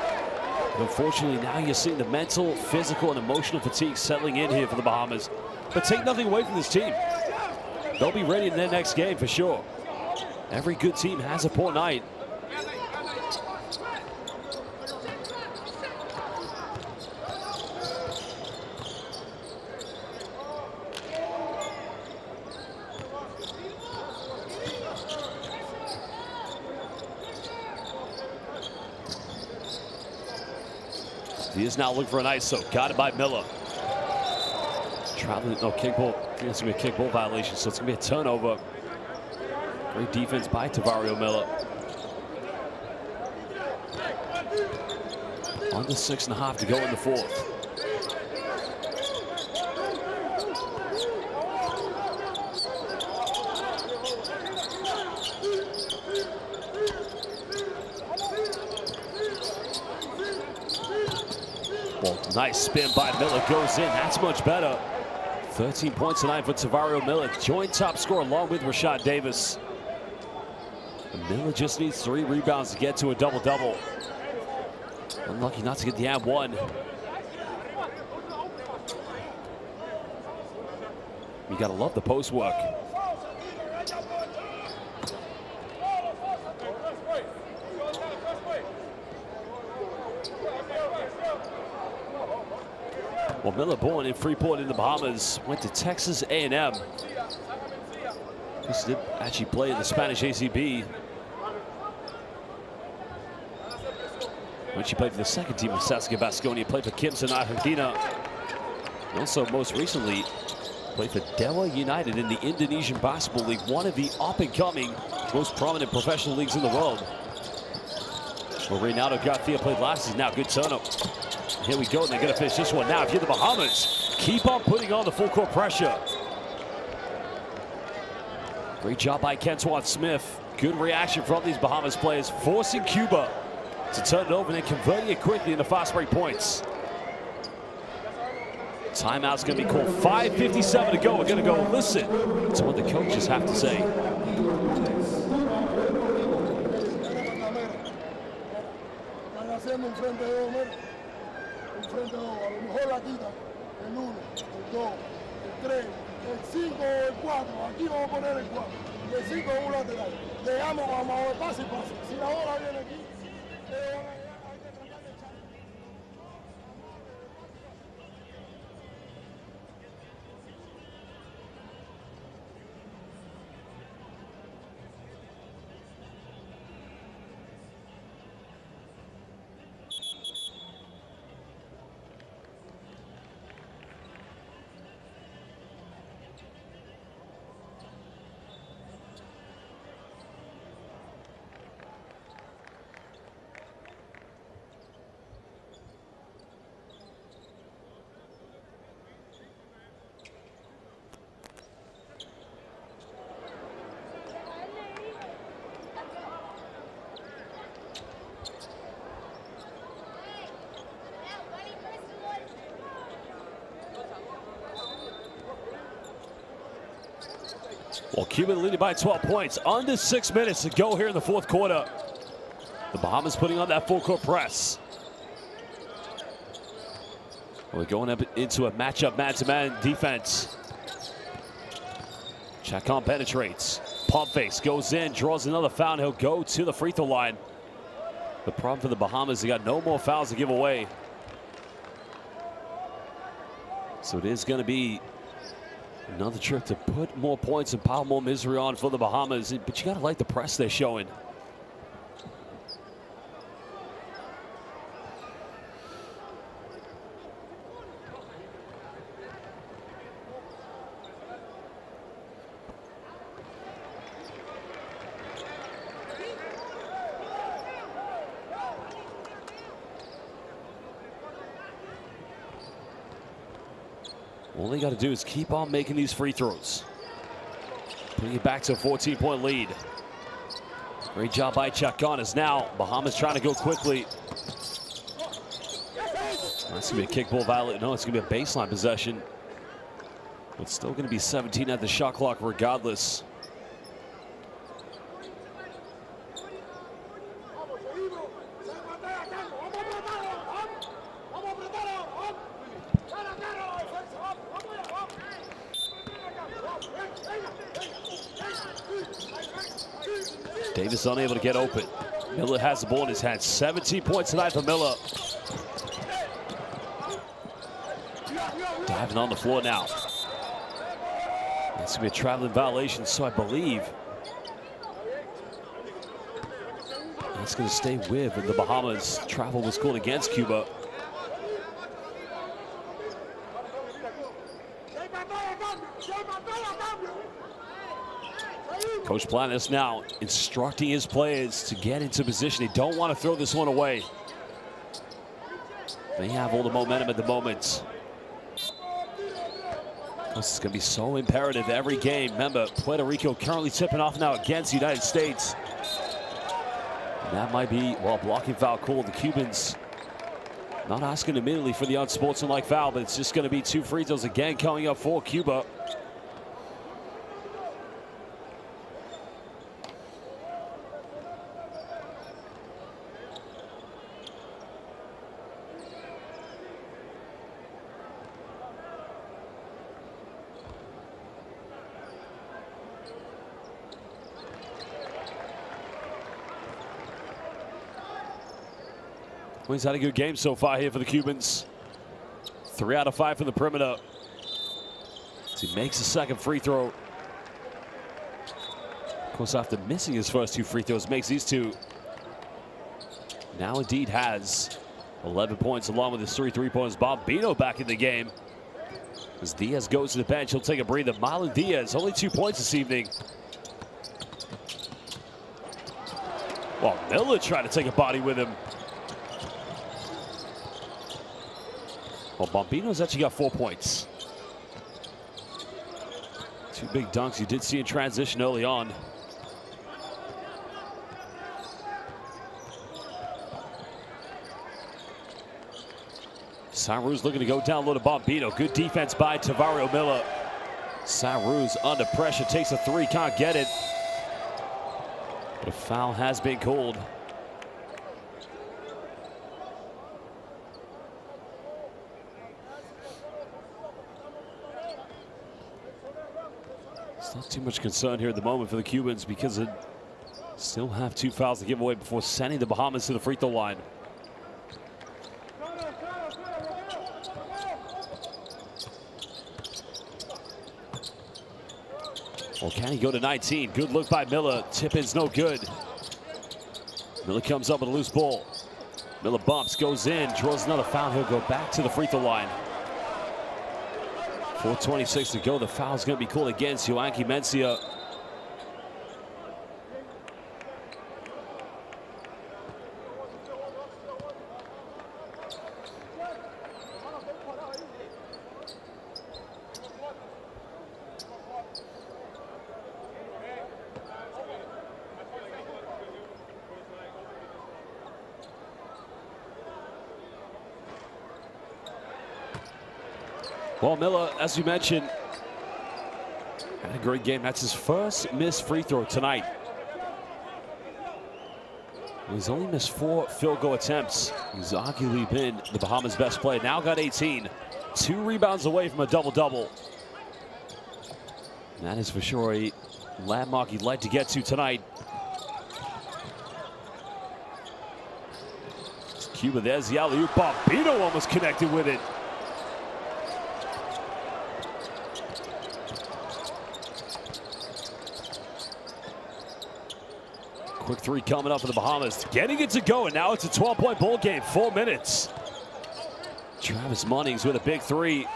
But unfortunately, now you're seeing the mental, physical, and emotional fatigue settling in here for the Bahamas. But take nothing away from this team. They'll be ready in their next game for sure. Every good team has a poor night. He is now looking for an ISO. Got it by Miller. Traveling, no kickball. I think it's going to be a kickball violation, so it's going to be a turnover. Great defense by Tavario Miller. Under 6.5 to go in the fourth. Well, nice spin by Miller, goes in. That's much better. 13 points tonight for Tavario Miller, joint top scorer along with Rashad Davis. Miller just needs 3 rebounds to get to a double-double. Unlucky not to get the and one. You gotta love the post work. Well, Miller, born in Freeport in the Bahamas, went to Texas A&M. This did actually play in the Spanish ACB. When she played for the second team of Saskatoon Basconia, played for Kim's in Argentina. And also, most recently, played for Dewa United in the Indonesian Basketball League, one of the up-and-coming, most prominent professional leagues in the world. Well, Reynaldo Garcia played last season. Now, good turn-up. Here we go, and they're going to finish this one. Now, if you're the Bahamas, keep on putting on the full-court pressure. Great job by Kentuan Smith. Good reaction from these Bahamas players, forcing Cuba to turn it over and then converting it quickly into fast break points. Timeout's going to be called. 5:57 to go. We're going to go listen to what the coaches have to say. El 5 o el 4, aquí vamos a poner el 4. Y el 5 es un lateral. Llegamos, vamos a ver pase y pase. Si la bola viene aquí, hay que tratar de echar. Well, Cuba leading by 12 points. Under 6 minutes to go here in the fourth quarter. The Bahamas putting on that full court press. We're going up into a matchup man-to-man defense. Chacon penetrates. Pump face goes in, draws another foul. He'll go to the free throw line. The problem for the Bahamas, they got no more fouls to give away. So it is going to be another trip to put more points and pile more misery on for the Bahamas. But you got to like the press they're showing. All they got to do is keep on making these free throws. Putting it back to a 14-point lead. Great job by Chacon. As now Bahamas trying to go quickly. That's going to be a kickball violation. No, it's going to be a baseline possession. But still going to be 17 at the shot clock regardless. Davis unable to get open. Miller has the ball in his hand. 17 points tonight for Miller. Diving on the floor now. That's going to be a traveling violation, so I believe that's going to stay with the Bahamas. Travel was called against Cuba. Coach Planas now instructing his players to get into position. They don't want to throw this one away. They have all the momentum at the moment. This is going to be so imperative every game. Remember, Puerto Rico currently tipping off now against the United States. And that might be, well, blocking foul called. The Cubans not asking immediately for the unsportsmanlike foul, but it's just going to be 2 free throws again coming up for Cuba. He's had a good game so far here for the Cubans. 3 out of 5 from the perimeter. As he makes a second free throw. Of course, after missing his first 2 free throws, makes these 2. Now indeed has 11 points along with his 3 3-pointers. Bombino back in the game. As Diaz goes to the bench, he'll take a breather. Marlon Diaz, only 2 points this evening. Well, Miller trying to take a body with him. Well, Bombino's actually got 4 points. 2 big dunks you did see in transition early on. Saru's looking to go down low to Bombino. Good defense by Tavario Miller. Saru's under pressure, takes a 3, can't get it. But a foul has been called. Not too much concern here at the moment for the Cubans because they still have 2 fouls to give away before sending the Bahamas to the free throw line. Well, can he go to 19? Good look by Miller. Tip-in's no good. Miller comes up with a loose ball. Miller bumps, goes in, draws another foul. He'll go back to the free throw line. 4:26 to go. The foul's going to be called against Yoanki Mencia. Well, Miller, as you mentioned, had a great game. That's his first missed free throw tonight. He's only missed 4 field goal attempts. He's arguably been the Bahamas' best player. Now got 18. 2 rebounds away from a double-double. That is for sure a landmark he'd like to get to tonight. It's Cuba, there's the alley-oop. Bombino almost connected with it. Quick 3 coming up for the Bahamas. Getting it to go, and now it's a 12-point ball game. 4 minutes. Travis Munnings with a big 3.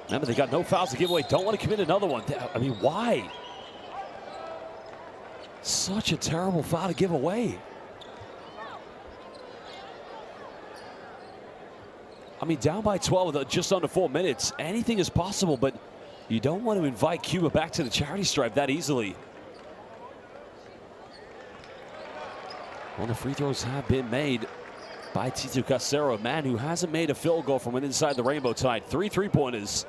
Remember, they got no fouls to give away. Don't want to commit another one. I mean, why? Such a terrible foul to give away. I mean, down by 12 with just under 4 minutes. Anything is possible, but you don't want to invite Cuba back to the charity stripe that easily. Well, the free throws have been made by Tito Casero, a man who hasn't made a field goal from inside the rainbow tonight. 3 3-pointers,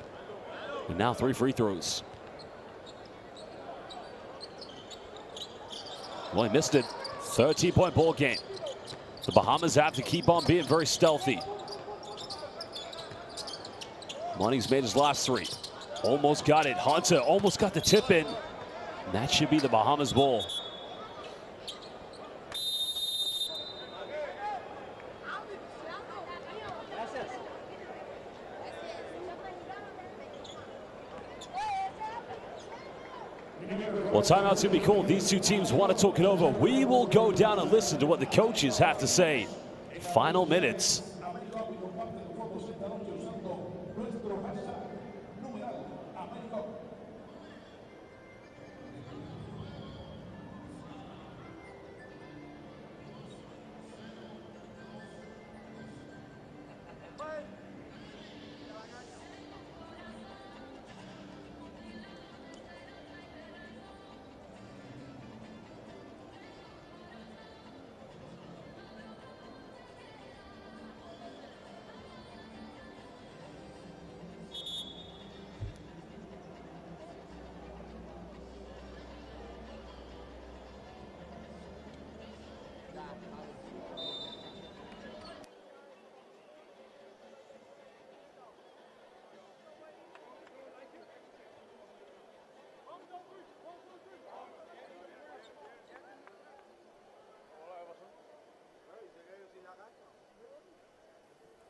and now 3 free throws. Well, he missed it. 13-point ball game. The Bahamas have to keep on being very stealthy. Munnings made his last 3. Almost got it. Hunter almost got the tip in. That should be the Bahamas ball. Well, timeout's going to be called. These 2 teams want to talk it over. We will go down and listen to what the coaches have to say. Final minutes.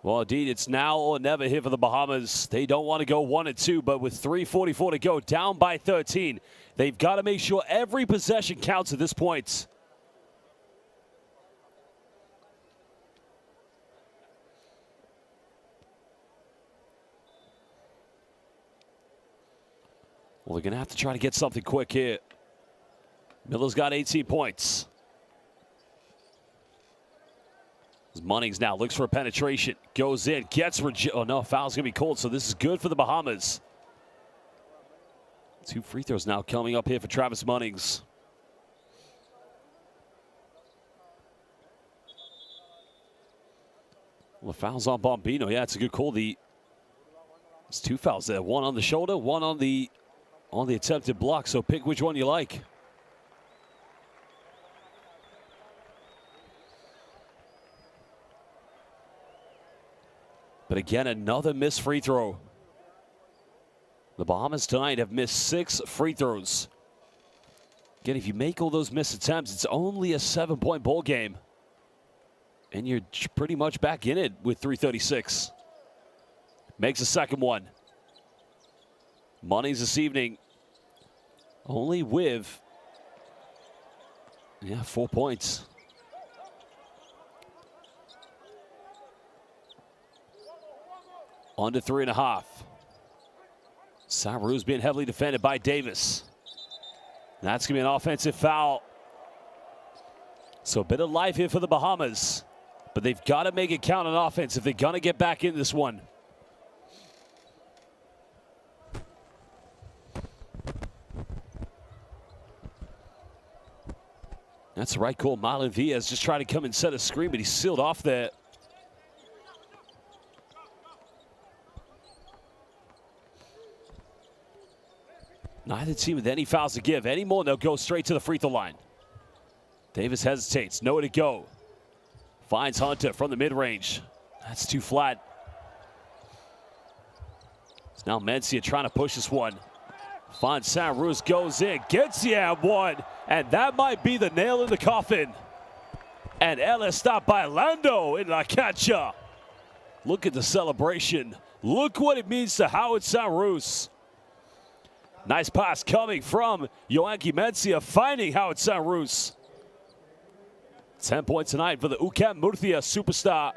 Well, indeed, it's now or never here for the Bahamas. They don't want to go 1-2, but with 3:44 to go, down by 13, they've got to make sure every possession counts at this point. Well, they're going to have to try to get something quick here. Miller's got 18 points. Munnings now looks for a penetration, goes in, gets oh no, foul's gonna be called, so this is good for the Bahamas. 2 free throws now coming up here for Travis Munnings. Well, the foul's on Bombino. Yeah, it's a good call. There's 2 fouls there, one on the shoulder, one on the attempted block, so pick which one you like. But again, another missed free throw. The Bahamas tonight have missed 6 free throws. Again, if you make all those missed attempts, it's only a 7-point ball game. And you're pretty much back in it with 3:36. Makes a second one. Munnings this evening only with 4 points. Under 3.5. Saru's being heavily defended by Davis. That's going to be an offensive foul. So a bit of life here for the Bahamas. But they've got to make it count on offense if they're going to get back in this one. That's the right call. Marlon Diaz just trying to come and set a screen, but he's sealed off there. Neither team with any fouls to give. Any more, they'll go straight to the free throw line. Davis hesitates. Nowhere to go. Finds Hunter from the mid-range. That's too flat. It's now Mencia trying to push this one. Finds Saros, goes in, gets the and one. And that might be the nail in the coffin. And Ellis stopped by Lando in La Cancha. Look at the celebration. Look what it means to Howard Saros. Nice pass coming from Yoanki Mencia, finding Howard Saros. 10 points tonight for the UCAM Murcia superstar.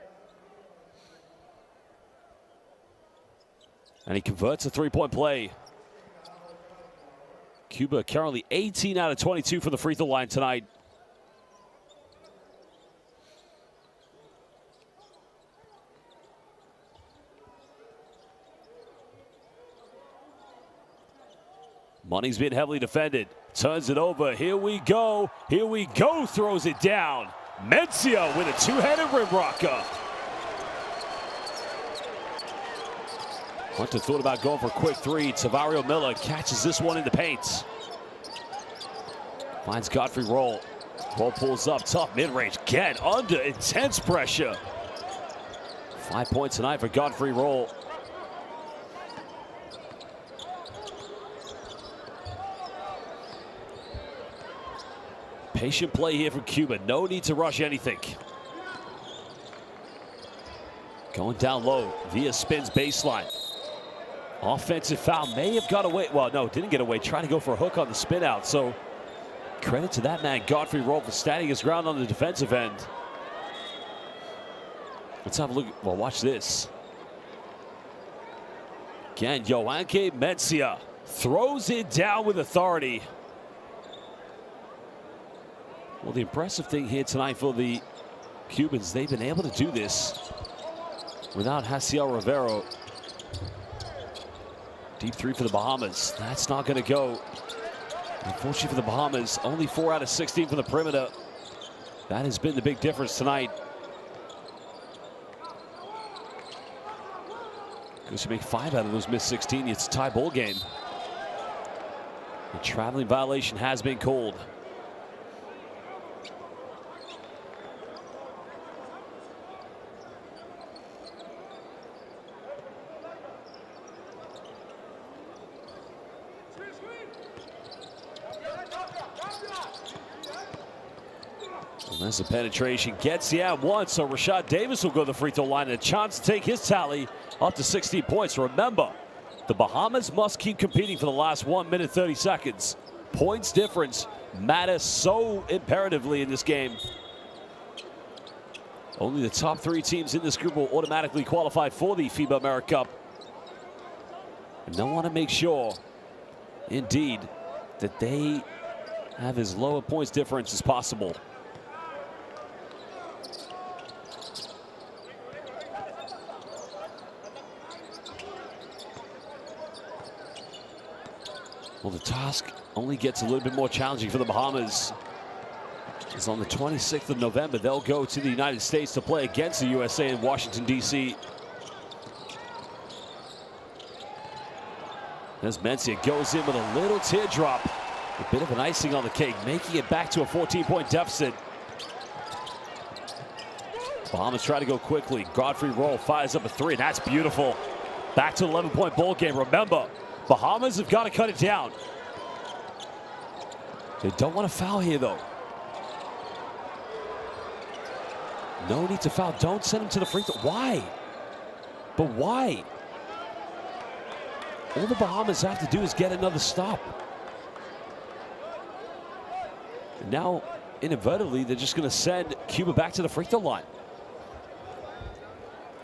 And he converts a 3-point play. Cuba currently 18 out of 22 from the free throw line tonight. Money's been heavily defended. Turns it over. Here we go. Here we go. Throws it down. Mencia with a 2-headed rim rocker. Hunter thought about going for a quick 3. Tavario Miller catches this one in the paint. Finds Godfrey Roll. Roll pulls up. Tough mid-range. Get under intense pressure. 5 points tonight for Godfrey Roll. Patient play here from Cuba. No need to rush anything. Going down low. Villa spins baseline. Offensive foul may have got away. Well, no, didn't get away. Trying to go for a hook on the spin out. So credit to that man, Godfrey Roll, for standing his ground on the defensive end. Let's have a look. Well, watch this. Again, Yoanki Mencia throws it down with authority. Well, the impressive thing here tonight for the Cubans, they've been able to do this without Hasiel Rivero. Deep 3 for the Bahamas. That's not going to go. Unfortunately for the Bahamas, only 4 out of 16 from the perimeter. That has been the big difference tonight. Because you make 5 out of those missed 16, it's a tie ball game. The traveling violation has been called. And there's a penetration, gets the and one, so Rashad Davis will go to the free throw line and a chance to take his tally up to 16 points. Remember, the Bahamas must keep competing for the last 1 minute 30 seconds. Points difference matters so imperatively in this game. Only the top 3 teams in this group will automatically qualify for the FIBA AmeriCup. And they'll want to make sure, indeed, that they have as low a points difference as possible. Well, the task only gets a little bit more challenging for the Bahamas. It's on the 26th of November. They'll go to the United States to play against the USA in Washington, D.C. As Mencia goes in with a little teardrop. A bit of an icing on the cake, making it back to a 14-point deficit. Bahamas try to go quickly. Godfrey Roll fires up a 3, and that's beautiful. Back to an 11-point ball game. Remember, Bahamas have got to cut it down. They don't want to foul here, though. No need to foul. Don't send him to the free throw. Why? But why? All the Bahamas have to do is get another stop. And now, inadvertently, they're just going to send Cuba back to the free throw line.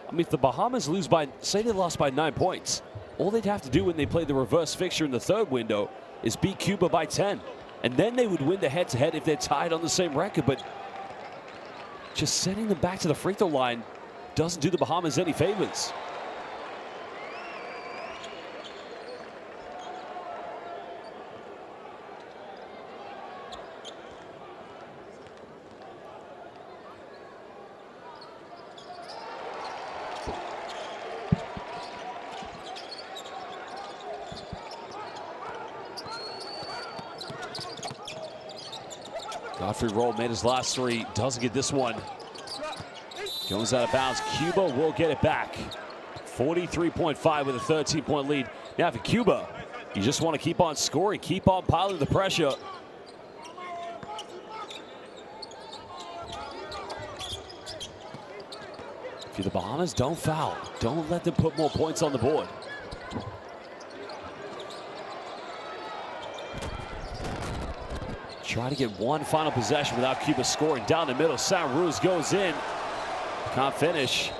I mean, if the Bahamas lose by, say they lost by 9 points, all they'd have to do when they play the reverse fixture in the 3rd window is beat Cuba by 10. And then they would win the head-to-head if they're tied on the same record. But just sending them back to the free throw line doesn't do the Bahamas any favors. Godfrey Roll made his last 3, doesn't get this one. Goes out of bounds. Cuba will get it back. 43.5 with a 13-point lead. Now for Cuba, you just want to keep on scoring, keep on piling the pressure. If you're the Bahamas, don't foul. Don't let them put more points on the board. Try to get one final possession without Cuba scoring. Down the middle, Sanruz goes in. Can't finish.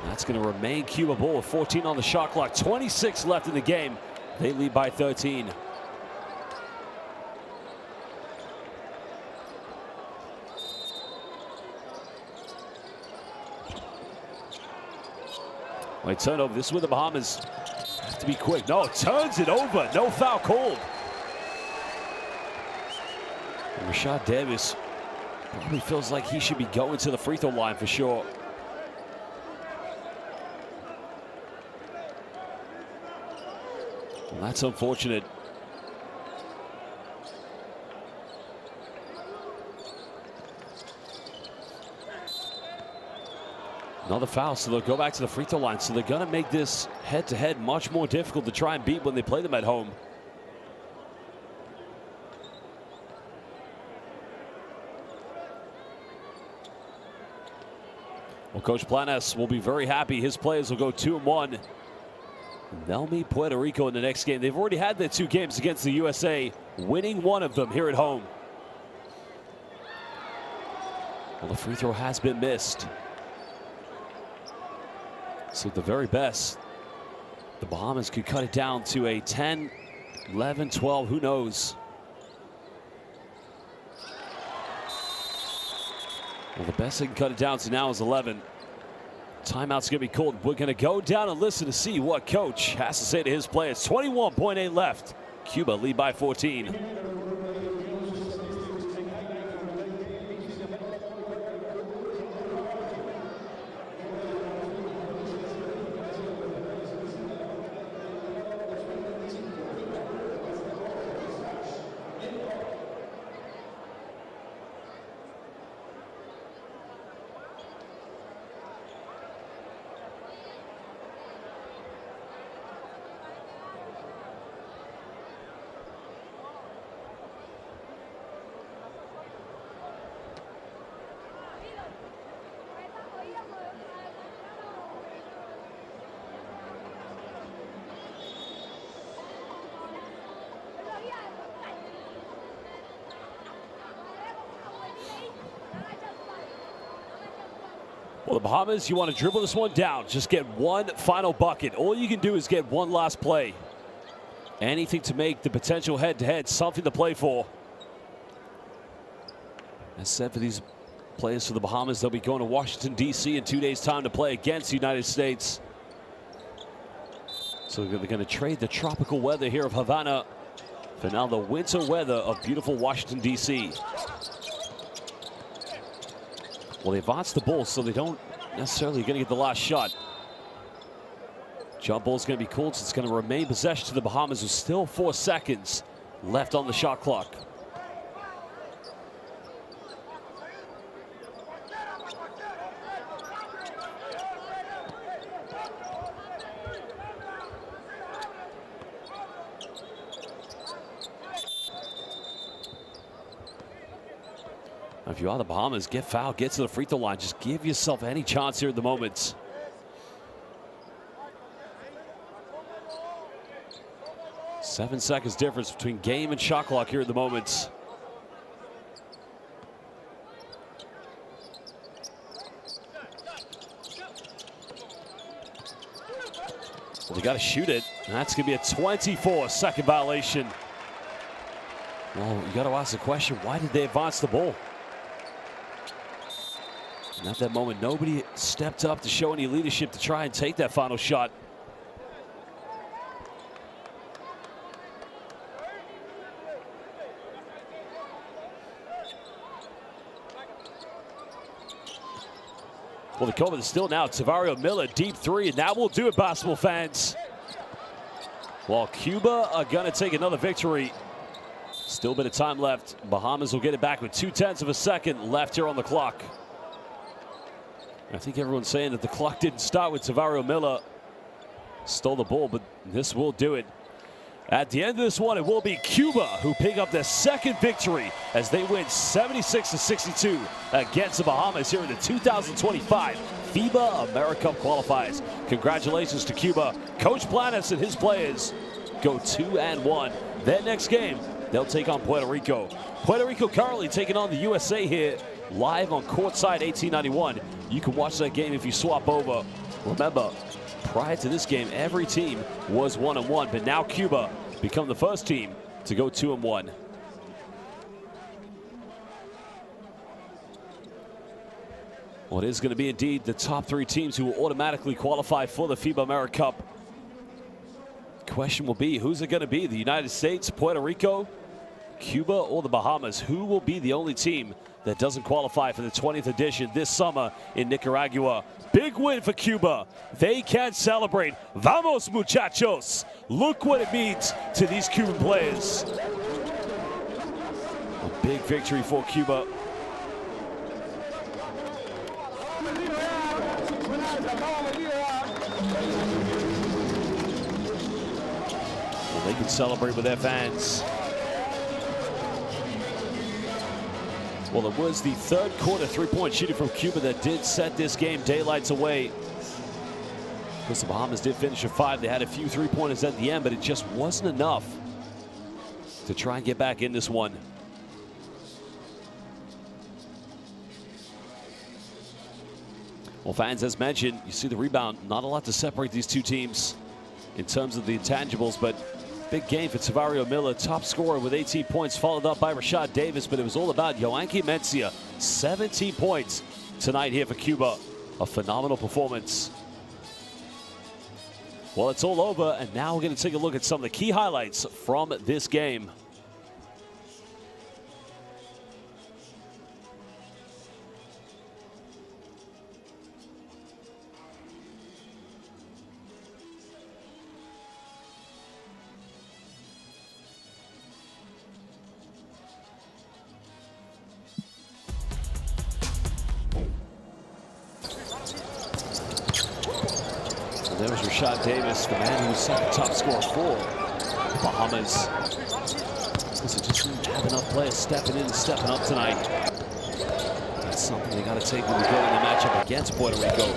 That's going to remain Cuba ball with 14 on the shot clock. 26 left in the game. They lead by 13. Wait, turnover. This is where the Bahamas have to be quick. No, turns it over. No foul called. And Rashad Davis probably feels like he should be going to the free throw line for sure. Well, that's unfortunate. Another foul, so they'll go back to the free throw line. So they're going to make this head-to-head much more difficult to try and beat when they play them at home. Well, Coach Planes will be very happy. His players will go 2-1. They'll meet Puerto Rico in the next game. They've already had their 2 games against the USA, winning one of them here at home. Well, the free throw has been missed. So at the very best, the Bahamas could cut it down to a 10, 11, 12, who knows? Well, the best they can cut it down to now is 11. Timeout's going to be called. We're going to go down and listen to see what Coach has to say to his players. 21.8 left. Cuba lead by 14. Well, the Bahamas, you want to dribble this one down. Just get one final bucket. All you can do is get one last play. Anything to make the potential head-to-head something to play for. As said, for these players for the Bahamas, they'll be going to Washington, D.C. in 2 days' time to play against the United States. So they're going to trade the tropical weather here of Havana for now the winter weather of beautiful Washington, D.C. Well, they advance the ball, so they don't necessarily going to get the last shot. Jump ball's going to be called, so it's going to remain possession to the Bahamas with still 4 seconds left on the shot clock. If you are the Bahamas, get fouled, get to the free throw line. Just give yourself any chance here at the moment. Seven seconds difference between game and shot clock here at the moment. Well, they got to shoot it. And that's going to be a 24-second violation. Well, you got to ask the question, why did they advance the ball? And at that moment, nobody stepped up to show any leadership to try and take that final shot. Well, the cover is still now. Tavario Miller, deep three, and that will do it, basketball fans. While Cuba are going to take another victory. Still a bit of time left. Bahamas will get it back with 0.2 of a second left here on the clock. I think everyone's saying that the clock didn't start with Tavario Miller. Stole the ball, but this will do it. At the end of this one, it will be Cuba who pick up their second victory as they win 76-62 against the Bahamas here in the 2025 FIBA AmeriCup Qualifiers. Congratulations to Cuba. Coach Planes and his players go 2-1. Their next game, they'll take on Puerto Rico. Puerto Rico currently taking on the USA here live on courtside 1891. You can watch that game if you swap over. Remember, prior to this game, every team was 1-1, but now Cuba become the first team to go 2-1. Well, it is going to be indeed the top 3 teams who will automatically qualify for the FIBA AmeriCup. Question will be, who's it going to be? The United States, Puerto Rico, Cuba, or the Bahamas? Who will be the only team that doesn't qualify for the 20th edition this summer in Nicaragua? Big win for Cuba. They can celebrate. Vamos, muchachos. Look what it means to these Cuban players. A big victory for Cuba. Well, they can celebrate with their fans. Well, it was the third quarter three-point shooting from Cuba that did set this game daylights away. Because the Bahamas did finish at 5. They had a few three-pointers at the end, but it just wasn't enough to try and get back in this one. Well, fans, as mentioned, you see the rebound. Not a lot to separate these two teams in terms of the intangibles, but big game for Tavario Miller, top scorer with 18 points, followed up by Rashad Davis, but it was all about Yoanki Mencia. 17 points tonight here for Cuba. A phenomenal performance. Well, it's all over, and now we're going to take a look at some of the key highlights from this game. There was Rashad Davis, the man who was second top scorer for the Bahamas. So just didn't have enough players stepping in and stepping up tonight. That's something they got to take when they go in the matchup against Puerto Rico.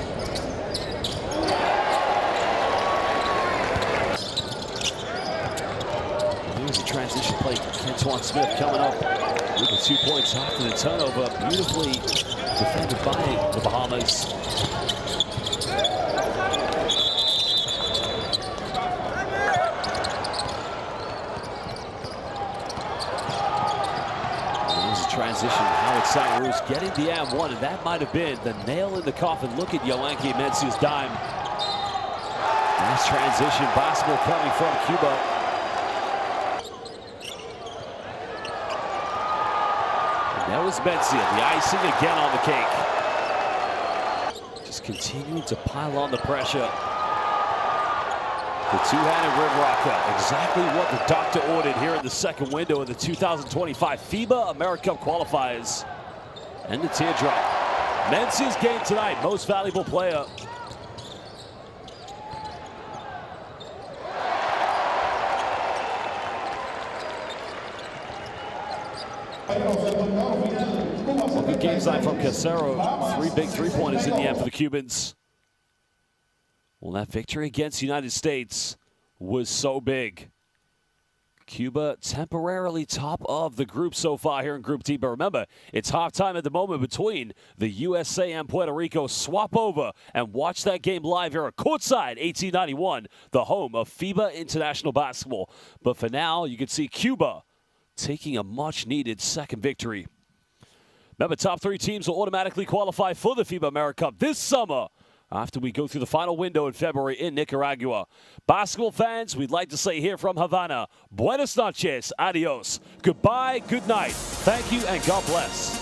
There's a transition play. Antoine Smith coming up with the 2 points after the turnover. Beautifully defended by the Bahamas. Transition, Howard Sangaruz getting the and one, and that might have been the nail in the coffin. Look at Yoanki Mencia's dime. Nice transition basketball coming from Cuba. And that was Mencia, the icing again on the cake. Just continuing to pile on the pressure. The two-handed rim rocker, exactly what the doctor ordered here in the second window of the 2025 FIBA AmeriCup qualifiers. And the teardrop. Mencia's game tonight, most valuable player. Well, good game side from Casero. 3 big three-pointers in the end for the Cubans. Well, that victory against the United States was so big. Cuba temporarily top of the group so far here in Group D. But remember, it's halftime at the moment between the USA and Puerto Rico. Swap over and watch that game live here at courtside 1891, the home of FIBA International Basketball. But for now, you can see Cuba taking a much-needed second victory. Remember, top 3 teams will automatically qualify for the FIBA AmeriCup this summer, after we go through the final window in February in Nicaragua. Basketball fans, we'd like to say here from Havana, buenas noches, adios, goodbye, good night, thank you, and God bless.